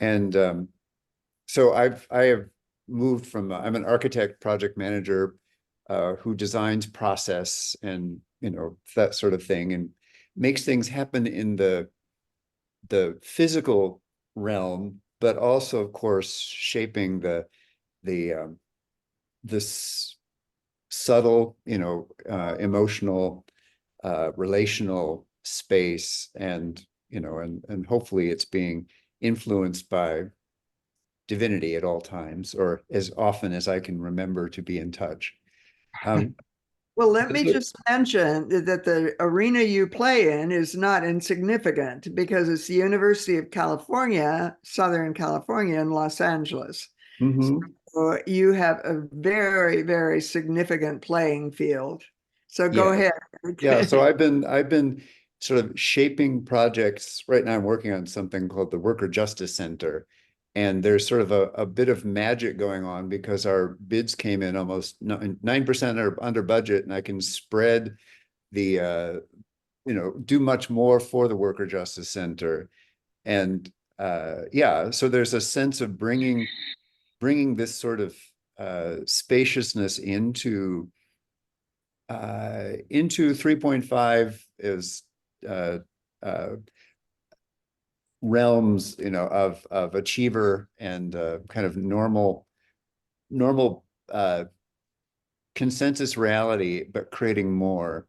And so I have moved from, I'm an architect project manager who designs process and, that sort of thing, and makes things happen in the physical realm, but also, of course, shaping this subtle, emotional, relational space, and and hopefully it's being influenced by divinity at all times, or as often as I can remember to be in touch. Well, let me just mention that the arena you play in is not insignificant because it's the University of California, Southern California in Los Angeles. Mhm. So you have a very, very significant playing field. So go ahead. Yeah, so I've been sort of shaping projects. Right now I'm working on something called the Worker Justice Center. And there's sort of a bit of magic going on because our bids came in almost 9% or under budget, and I can spread the do much more for the Worker Justice Center. And yeah, so there's a sense of bringing this sort of spaciousness into 3.5 is realms, of achiever and kind of normal consensus reality, but creating more.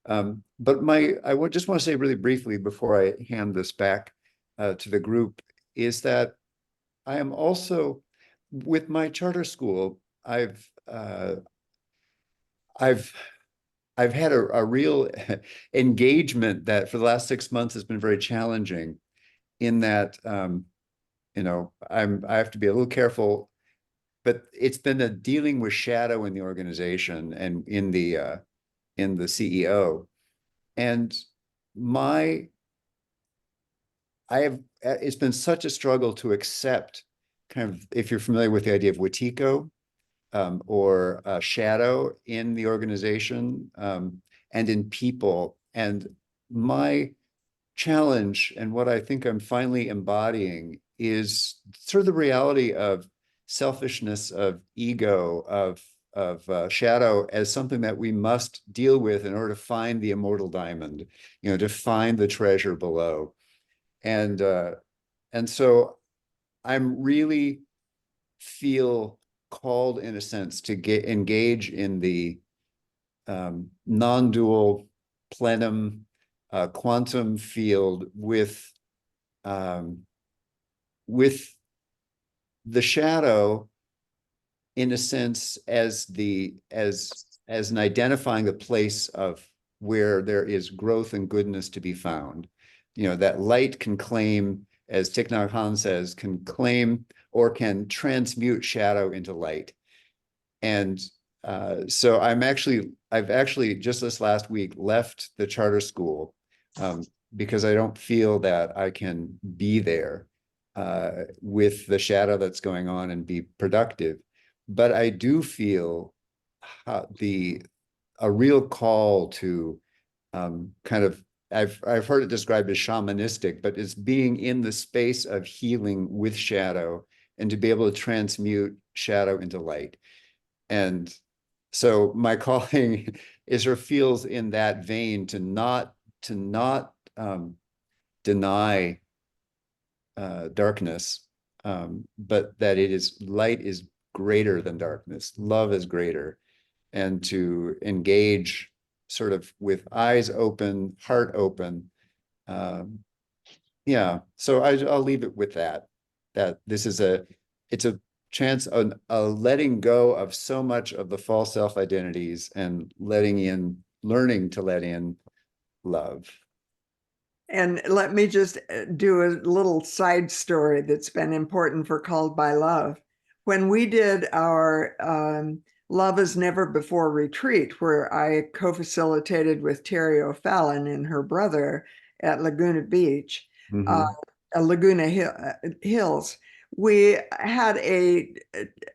But I would just want to say really briefly before I hand this back to the group is that I am also, with my charter school, I've had a real engagement that for the last 6 months has been very challenging, in that I have to be a little careful, but it's been a dealing with shadow in the organization and in the CEO. And it's been such a struggle to accept, kind of, if you're familiar with the idea of Wetiko, or shadow in the organization, and in people. And my challenge, and what I think I'm finally embodying, is sort of the reality of selfishness, of ego, of shadow as something that we must deal with in order to find the immortal diamond, to find the treasure below. And so I'm really feel called, in a sense, to engage in the non-dual plenum quantum field with the shadow, in a sense, as an identifying the place of where there is growth and goodness to be found. That light can claim, as Thich Nhat Hanh says, can claim or can transmute shadow into light. And so I've actually just this last week left the charter school because I don't feel that I can be there with the shadow that's going on and be productive. But I do feel a real call to kind of, I've heard it described as shamanistic, but it's being in the space of healing with shadow and to be able to transmute shadow into light. And so my calling is, or feels in that vein, to not deny darkness, but that light is greater than darkness, love is greater, and to engage sort of with eyes open, heart open. Yeah, so I'll leave it with that this is it's a chance on a letting go of so much of the false self-identities and learning to let in love. And let me just do a little side story that's been important for Called by Love. When we did our Love as Never Before retreat, where I co-facilitated with Terry O'Fallon and her brother at Laguna Beach, Laguna Hills, we had a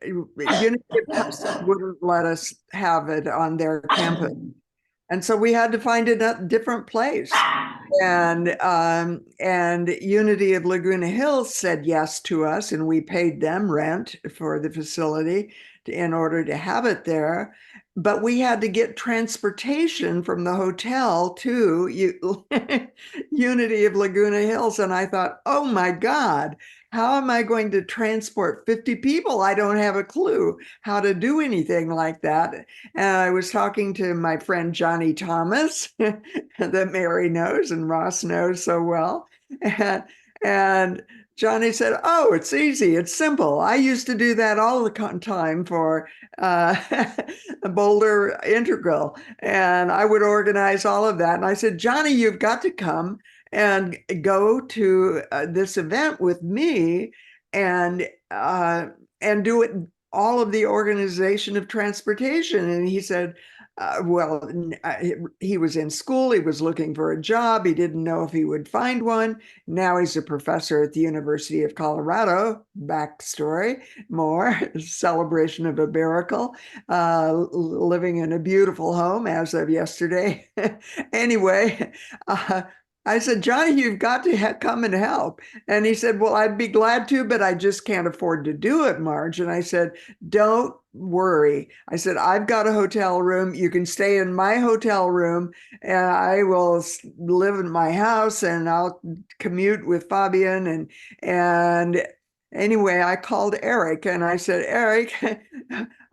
Unity of Tustin wouldn't let us have it on their campus. And so we had to find a different place. And Unity of Laguna Hills said yes to us, and we paid them rent for the facility in order to have it there. But we had to get transportation from the hotel to Unity of Laguna Hills. And I thought, oh my God, how am I going to transport 50 people? I don't have a clue how to do anything like that. And I was talking to my friend Johnny Thomas, that Mary knows and Ross knows so well. And Johnny said, oh, it's easy. It's simple. I used to do that all the time for Boulder Integral. And I would organize all of that. And I said, Johnny, you've got to come and go to this event with me and do it, all of the organization of transportation. And he said, he was in school, he was looking for a job, he didn't know if he would find one. Now he's a professor at the University of Colorado. Backstory, more celebration of a miracle, living in a beautiful home as of yesterday. Anyway, I said, Johnny, you've got to come and help. And he said, well, I'd be glad to, but I just can't afford to do it, Marj. And I said, don't worry. I said, I've got a hotel room. You can stay in my hotel room and I will live in my house and I'll commute with Fabienne. And anyway, I called Eric and I said, Eric,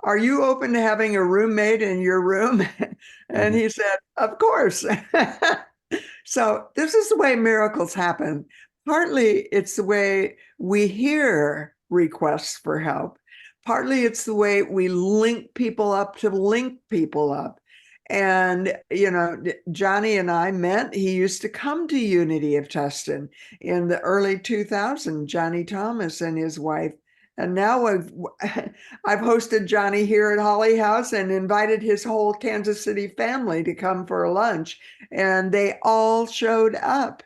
are you open to having a roommate in your room? And he said, of course. So this is the way miracles happen. Partly it's the way we hear requests for help. Partly it's the way we link people up to link people up. And, Johnny and I met, he used to come to Unity of Tustin in the early 2000s, Johnny Thomas and his wife. And now I've hosted Johnny here at Holly House and invited his whole Kansas City family to come for a lunch. And they all showed up.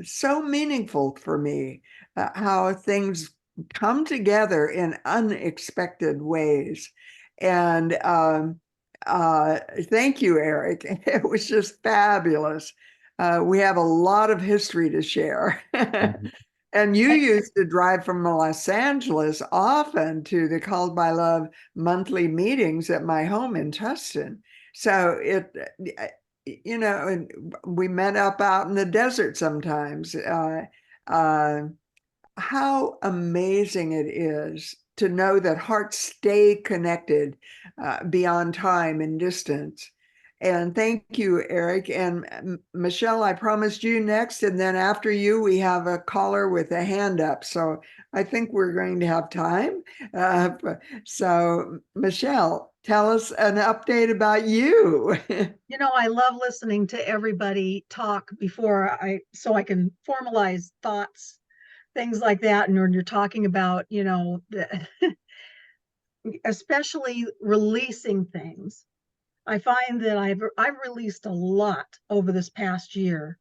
So meaningful for me, how things come together in unexpected ways. And thank you, Eric. It was just fabulous. We have a lot of history to share. And you used to drive from Los Angeles often to the Called by Love monthly meetings at my home in Tustin. So and we met up out in the desert sometimes. How amazing it is to know that hearts stay connected beyond time and distance. And thank you, Eric. And Michelle, I promised you next. And then after you, we have a caller with a hand up. So I think we're going to have time. So, Michelle, tell us an update about you. You know, I love listening to everybody talk so I can formalize thoughts, things like that. And when you're talking about, especially releasing things, I find that I've released a lot over this past year.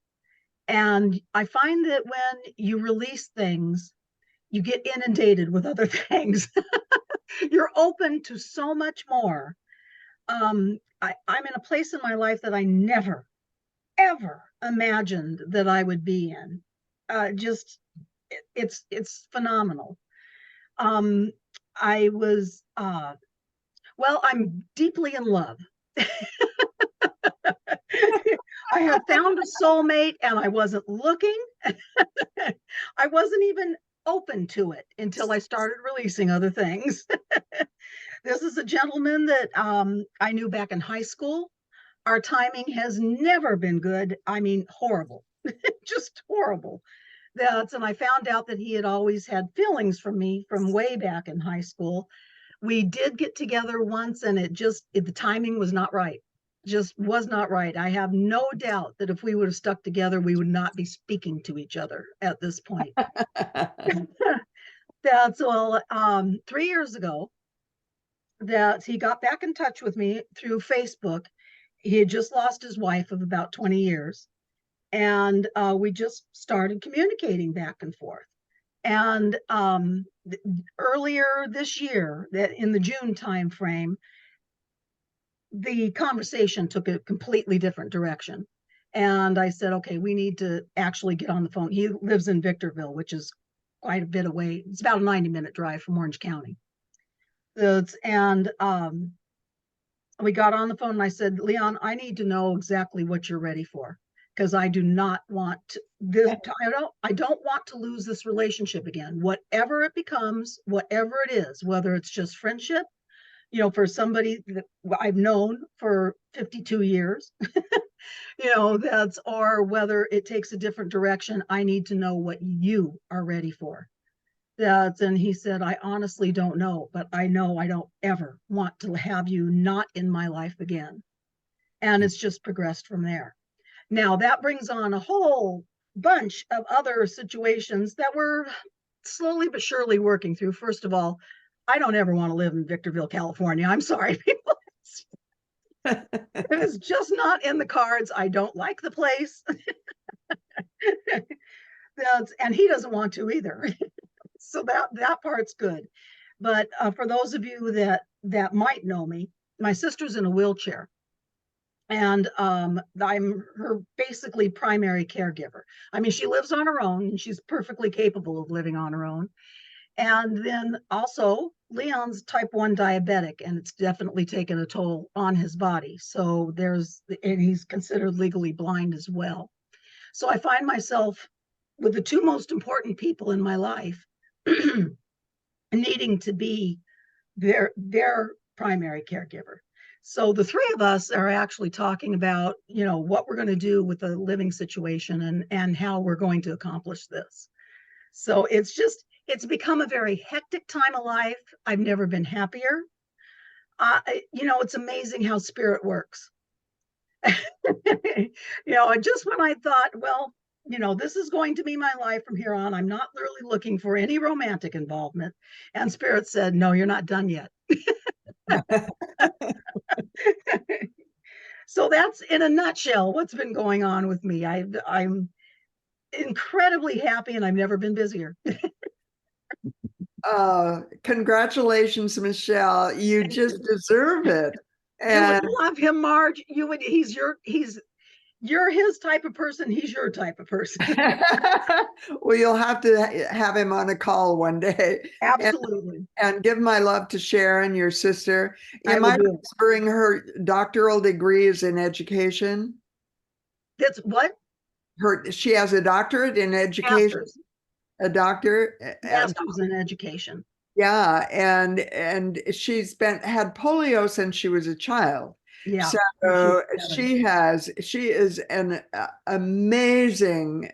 And I find that when you release things, you get inundated with other things. You're open to so much more. I'm in a place in my life that I never, ever imagined that I would be in. It's phenomenal. I was, I'm deeply in love. I have found a soulmate and I wasn't looking. I wasn't even open to it until I started releasing other things. This is a gentleman that I knew back in high school. Our timing has never been good. I mean, horrible, just horrible. And I found out that he had always had feelings for me from way back in high school. We did get together once and the timing was not right. Just was not right. I have no doubt that if we would have stuck together, we would not be speaking to each other at this point. That's all. 3 years ago, that he got back in touch with me through Facebook. He had just lost his wife of about 20 years. And we just started communicating back and forth. And earlier this year, that in the June timeframe, the conversation took a completely different direction. And I said, okay, we need to actually get on the phone. He lives in Victorville, which is quite a bit away. It's about a 90-minute drive from Orange County. And we got on the phone and I said, Leon, I need to know exactly what you're ready for, because I do not want this. I don't want to lose this relationship again. Whatever it becomes, whatever it is, whether it's just friendship, for somebody that I've known for 52 years, or whether it takes a different direction, I need to know what you are ready for. And he said, I honestly don't know, but I know I don't ever want to have you not in my life again. And it's just progressed from there. Now that brings on a whole bunch of other situations that we're slowly but surely working through. First of all, I don't ever want to live in Victorville, California. I'm sorry, people. It is just not in the cards. I don't like the place. And he doesn't want to either. So that part's good. But for those of you that might know me, my sister's in a wheelchair. And I'm her basically primary caregiver. I mean, she lives on her own and she's perfectly capable of living on her own. And then also Leon's type 1 diabetic, and it's definitely taken a toll on his body. So and he's considered legally blind as well. So I find myself with the two most important people in my life needing to be their primary caregiver. So the three of us are actually talking about, what we're going to do with the living situation and how we're going to accomplish this. So it's become a very hectic time of life. I've never been happier. It's amazing how spirit works. Just when I thought, well, this is going to be my life from here on, I'm not really looking for any romantic involvement. And spirit said, no, you're not done yet. So that's in a nutshell what's been going on with me. I'm incredibly happy and I've never been busier. Congratulations, Michelle. You just deserve it. And you would love him, Marj. He's You're his type of person. He's your type of person. Well, you'll have to have him on a call one day. Absolutely. And give my love to Sharon, your sister. I Am will I do it. remembering her doctoral degrees in education? That's what? She has a doctorate in education, Masters. a doctor. Masters in education. Yeah, and she's had polio since she was a child. Yeah. So she's seven. she is an amazing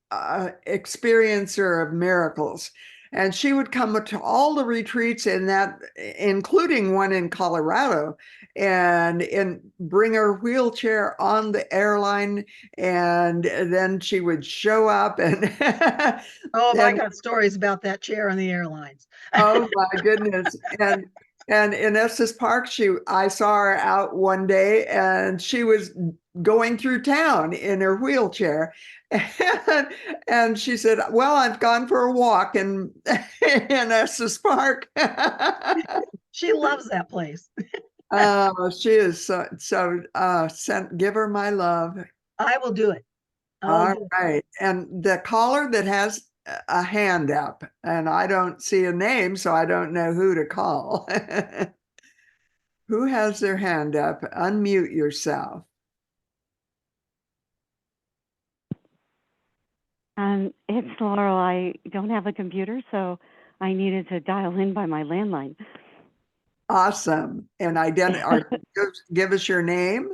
experiencer of miracles. And she would come to all the retreats in that, including one in Colorado, and bring her wheelchair on the airline. And then she would show up and Oh, I and got stories about that chair on the airlines. oh my goodness. And in Estes Park, I saw her out one day and she was going through town in her wheelchair. And she said, well, I've gone for a walk in Estes Park. She loves that place. Oh, she is give her my love. I will do it. All right. And the caller that has a hand up, and I don't see a name, so I don't know who to call. Who has their hand up? Unmute yourself. It's Laurel. I don't have a computer, so I needed to dial in by my landline. Awesome. And give us your name.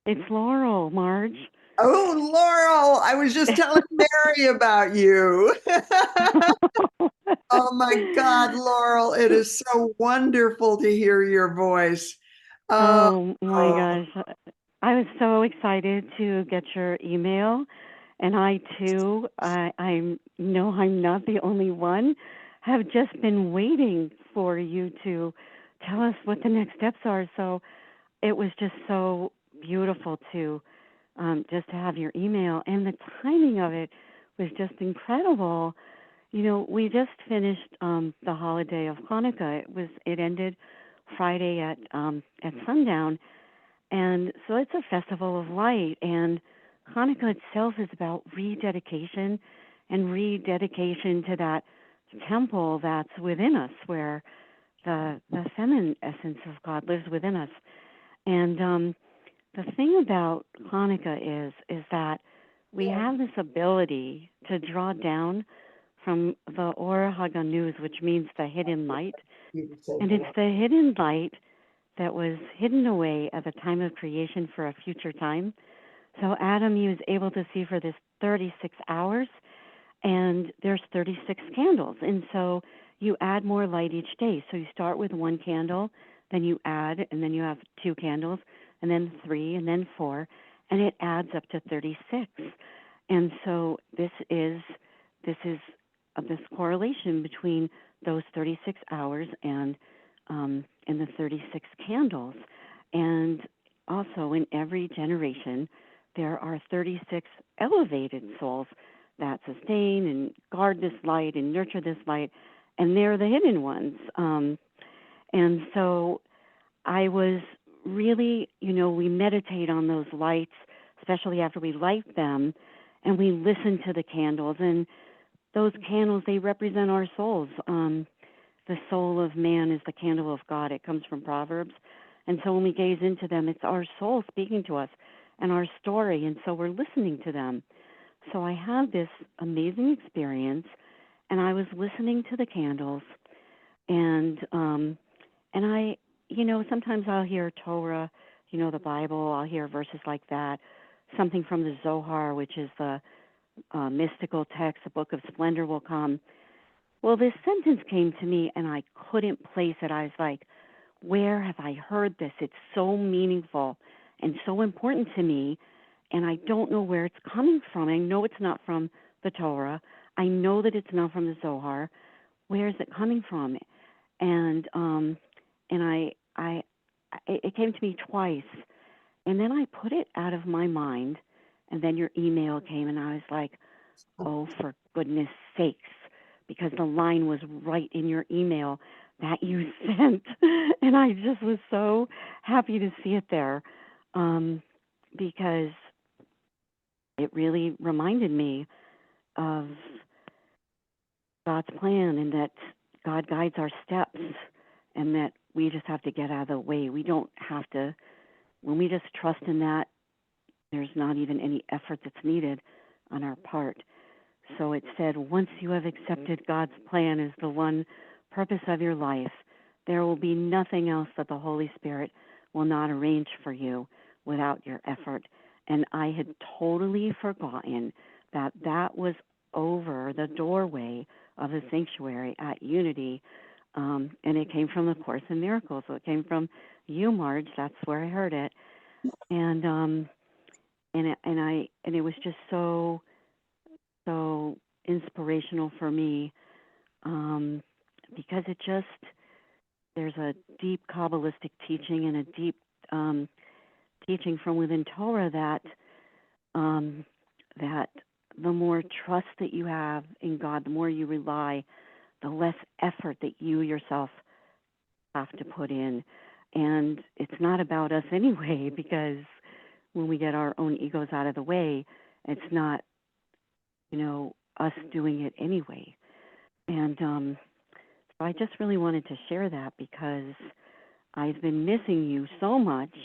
It's Laurel, Marj. Oh, Laurel, I was just telling Mary about you. Oh my God, Laurel, it is so wonderful to hear your voice. Oh my gosh. I was so excited to get your email. And I too, I know I'm not the only one, have just been waiting for you to tell us what the next steps are. So it was just so beautiful to just to have your email, and the timing of it was just incredible. You know, we just finished the holiday of Hanukkah. It ended Friday at sundown, and so it's a festival of light. And Hanukkah itself is about rededication and rededication to that temple that's within us, where the feminine essence of God lives within us. And the thing about Hanukkah is that we have this ability to draw down from the Or HaGanuz, which means the hidden light. And it's the hidden light that was hidden away at the time of creation for a future time. So Adam, he was able to see for this 36 hours, and there's 36 candles. And so you add more light each day. So you start with one candle, then you add, and then you have 2 candles, and then 3, and then 4, and it adds up to 36. And so this is this correlation between those 36 hours and the 36 candles. And also in every generation, there are 36 elevated souls that sustain and guard this light and nurture this light, and they're the hidden ones. And so I was really, we meditate on those lights, especially after we light them, and we listen to the candles. And those candles, they represent our souls. The soul of man is the candle of God. It comes from Proverbs. And so when we gaze into them, it's our soul speaking to us and our story. And so we're listening to them. So I had this amazing experience, and I was listening to the candles, and I, sometimes I'll hear Torah, the Bible. I'll hear verses like that, something from the Zohar, which is the mystical text, the Book of Splendor will come. Well, this sentence came to me, and I couldn't place it. I was like, where have I heard this? It's so meaningful and so important to me, and I don't know where it's coming from. I know it's not from the Torah. I know that it's not from the Zohar. Where is it coming from? And it came to me twice, and then I put it out of my mind, and then your email came, and I was like, oh, for goodness sakes, because the line was right in your email that you sent, and I just was so happy to see it there. because it really reminded me of God's plan, and that God guides our steps, and that we just have to get out of the way. We don't have to, when we just trust in that, there's not even any effort that's needed on our part. So it said, once you have accepted God's plan as the one purpose of your life, there will be nothing else that the Holy Spirit will not arrange for you without your effort. And I had totally forgotten that that was over the doorway of the sanctuary at Unity. And it came from the Course in Miracles. So it came from you, Marj. That's where I heard it. And it was just so inspirational for me, because it just, there's a deep Kabbalistic teaching and a deep teaching from within Torah that that the more trust that you have in God, the more you rely, the less effort that you yourself have to put in. And it's not about us anyway, because when we get our own egos out of the way, it's not, us doing it anyway. And so I just really wanted to share that, because I've been missing you so much,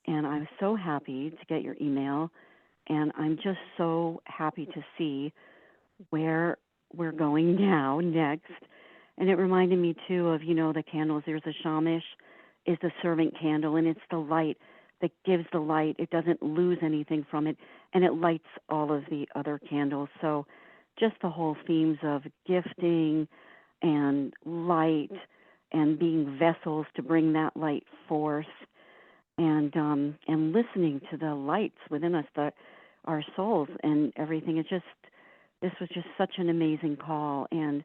and I'm so happy to get your email, and I'm just so happy to see where we're going now next. And it reminded me too of, the candles. There's a shamash, is the servant candle, and it's the light that gives the light. It doesn't lose anything from it, and it lights all of the other candles. So just the whole themes of gifting and light and being vessels to bring that light forth, and listening to the lights within us, our souls and everything. This was just such an amazing call, and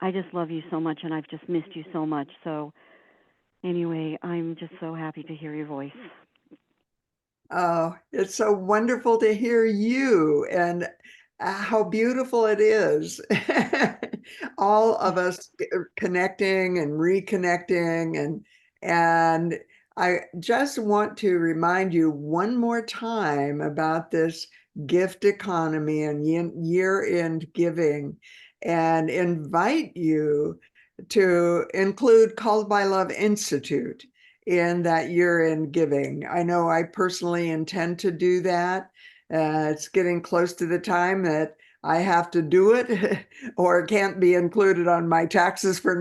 I just love you so much, and I've just missed you so much. So anyway, I'm just so happy to hear your voice. Oh, it's so wonderful to hear you, and how beautiful it is. All of us connecting and reconnecting, and I just want to remind you one more time about this gift economy and year-end giving, and invite you to include Called by Love Institute in that year-end giving. I know I personally intend to do that. It's getting close to the time that I have to do it, or it can't be included on my taxes for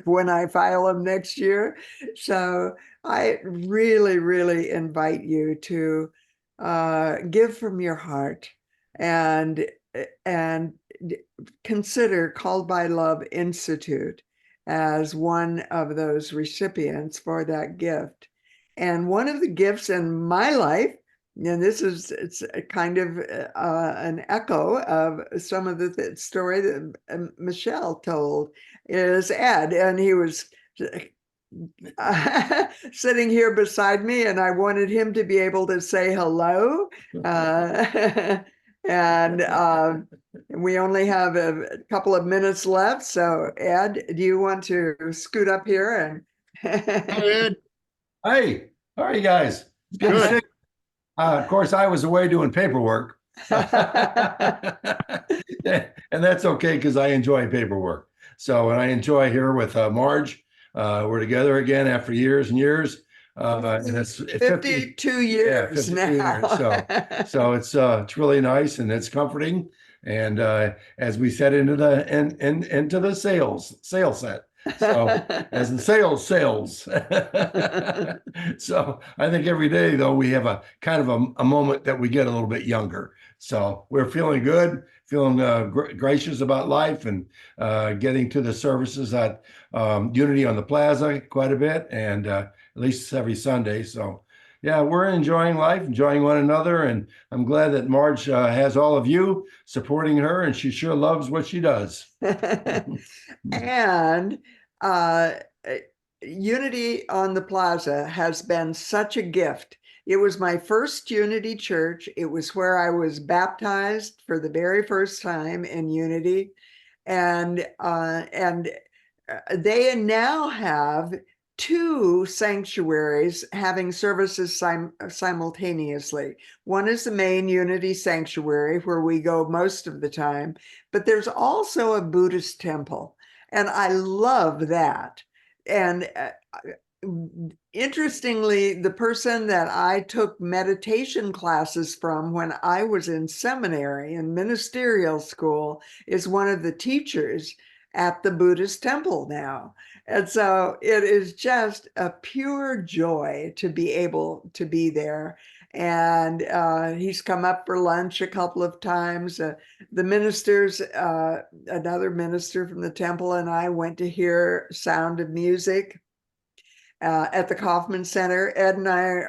when I file them next year. So I really, really invite you to give from your heart, and consider Called by Love Institute as one of those recipients for that gift. And one of the gifts in my life, and it's a kind of an echo of some of the story that Michelle told, is Ed, and he was sitting here beside me, and I wanted him to be able to say hello. And we only have a couple of minutes left. So Ed, do you want to scoot up here? And Hi, Ed. Hey, how are you guys? It's good to see you. Of course, I was away doing paperwork. And that's okay, because I enjoy paperwork. So, and I enjoy here with Marj. We're together again after years and years. And it's 52 years 52 now. years. So it's really nice, and it's comforting. And as we set into the sales set. So as in sales. So I think every day, though, we have a kind of a moment that we get a little bit younger. So we're feeling good, feeling gracious about life, and getting to the services at Unity on the Plaza quite a bit, and at least every Sunday. So yeah, we're enjoying life, enjoying one another, and I'm glad that Marj has all of you supporting her, and she sure loves what she does. And Unity on the Plaza has been such a gift. It was my first Unity church. It was where I was baptized for the very first time in Unity. And they now have two sanctuaries having services simultaneously. One is the main Unity Sanctuary, where we go most of the time, but there's also a Buddhist temple, and I love that. And interestingly, the person that I took meditation classes from when I was in seminary and ministerial school is one of the teachers at the Buddhist temple now. And so it is just a pure joy to be able to be there. And he's come up for lunch a couple of times. The ministers, another minister from the temple, and I went to hear Sound of Music at the Kaufman Center. Ed and I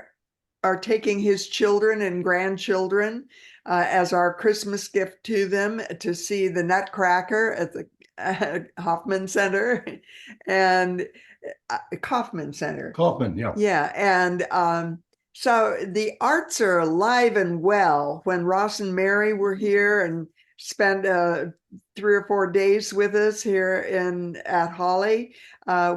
are taking his children and grandchildren as our Christmas gift to them to see the Nutcracker at the Hoffman Center and Kaufman Center. Kaufman, yeah. Yeah, and so the arts are alive and well. When Ross and Mary were here and spent 3 or 4 days with us here at Holly,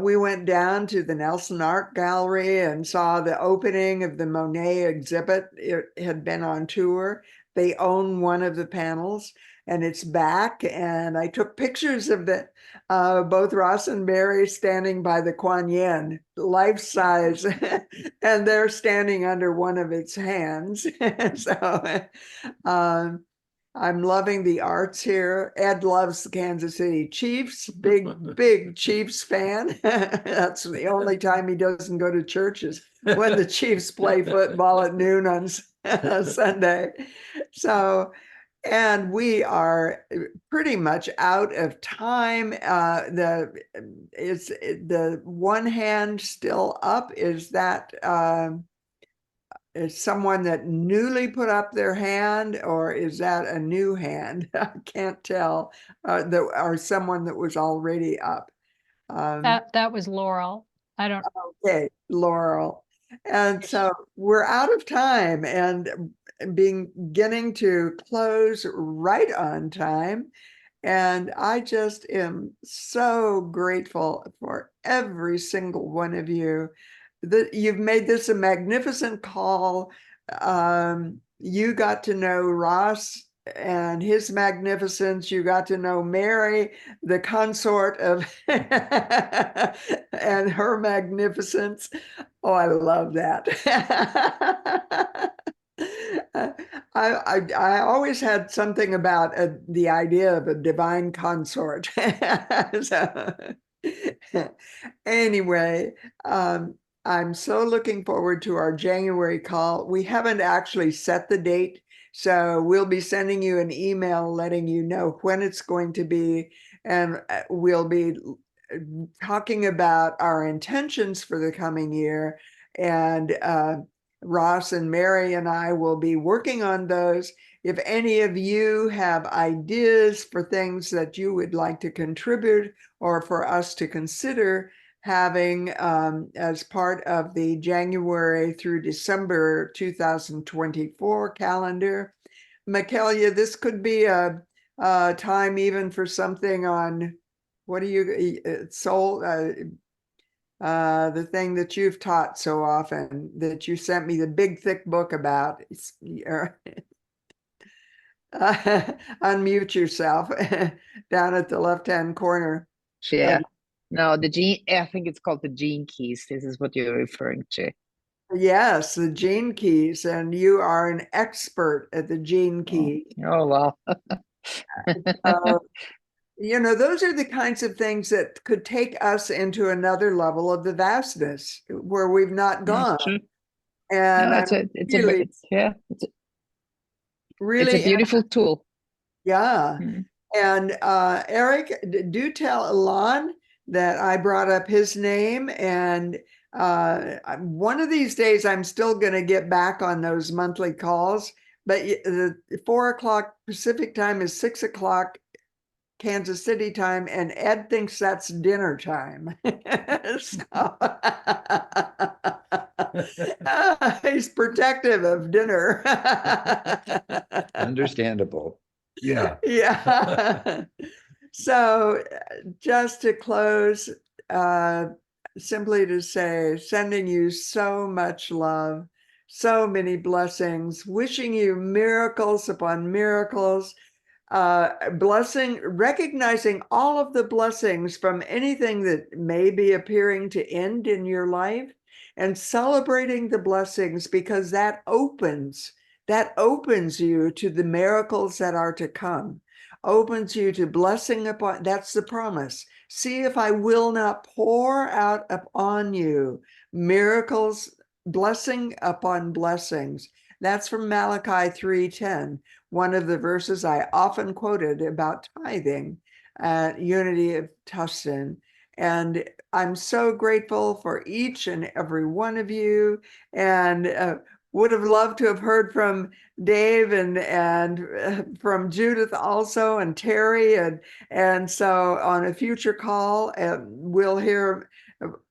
we went down to the Nelson Art Gallery and saw the opening of the Monet exhibit. It had been on tour. They own one of the panels, and it's back. And I took pictures of both Ross and Mary standing by the Kuan Yin, life size, and they're standing under one of its hands. So I'm loving the arts here. Ed loves the Kansas City Chiefs, big Chiefs fan. That's the only time he doesn't go to churches, when the Chiefs play football at noon on Sunday. So, and we are pretty much out of time. Is the one hand still up? Is that is someone that newly put up their hand, or is that a new hand? I can't tell. Or someone that was already up. That was Laurel. I don't. Okay, Laurel. And so we're out of time and beginning to close right on time. And I just am so grateful for every single one of you that you've made this a magnificent call. You got to know Ross and his magnificence. You got to know Mary, the consort of, and her magnificence. Oh, I love that. I always had something about the idea of a divine consort. So, anyway, I'm so looking forward to our January call. We haven't actually set the date, so we'll be sending you an email letting you know when it's going to be, and we'll be talking about our intentions for the coming year. And Ross and Mary and I will be working on those. If any of you have ideas for things that you would like to contribute or for us to consider having as part of the January through December 2024 calendar, Michaelia, this could be a time even for something on, what do you, soul, the thing that you've taught so often, that you sent me the big thick book about. Unmute yourself down at the left-hand corner. Yeah. No, the gene, I think it's called the gene keys. This is what you're referring to. Yes, the gene keys, and you are an expert at the gene key. Oh, wow. You know, those are the kinds of things that could take us into another level of the vastness where we've not gone. And no, it's a beautiful tool. Yeah. And Eric, do tell Alon that I brought up his name, and one of these days I'm still going to get back on those monthly calls, but the 4 o'clock Pacific time is 6 o'clock Kansas City time, and Ed thinks that's dinner time. He's protective of dinner. Understandable. Yeah. Yeah. So just to close, simply to say, sending you so much love, so many blessings, wishing you miracles upon miracles, recognizing all of the blessings from anything that may be appearing to end in your life, and celebrating the blessings, because that opens you to the miracles that are to come, opens you to blessing upon. That's the promise. See if I will not pour out upon you miracles, blessing upon blessings. That's from Malachi 3:10, one of the verses I often quoted about tithing at Unity of Tustin. And I'm so grateful for each and every one of you, and would have loved to have heard from Dave and from Judith also, and Terry, and so on a future call, we'll hear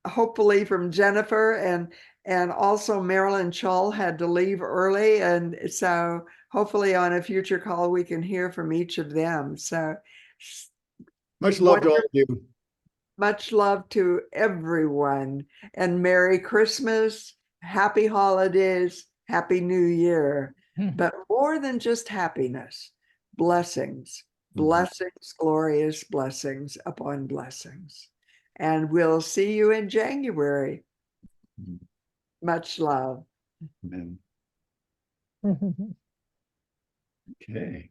hopefully from Jennifer, and also Marilyn Chull had to leave early, and so hopefully on a future call we can hear from each of them. So Much love to all of you. much love to everyone, and Merry Christmas, Happy Holidays, Happy New Year. But more than just happiness, blessings, blessings, glorious blessings upon blessings. And we'll see you in January. Much love. Amen. Okay.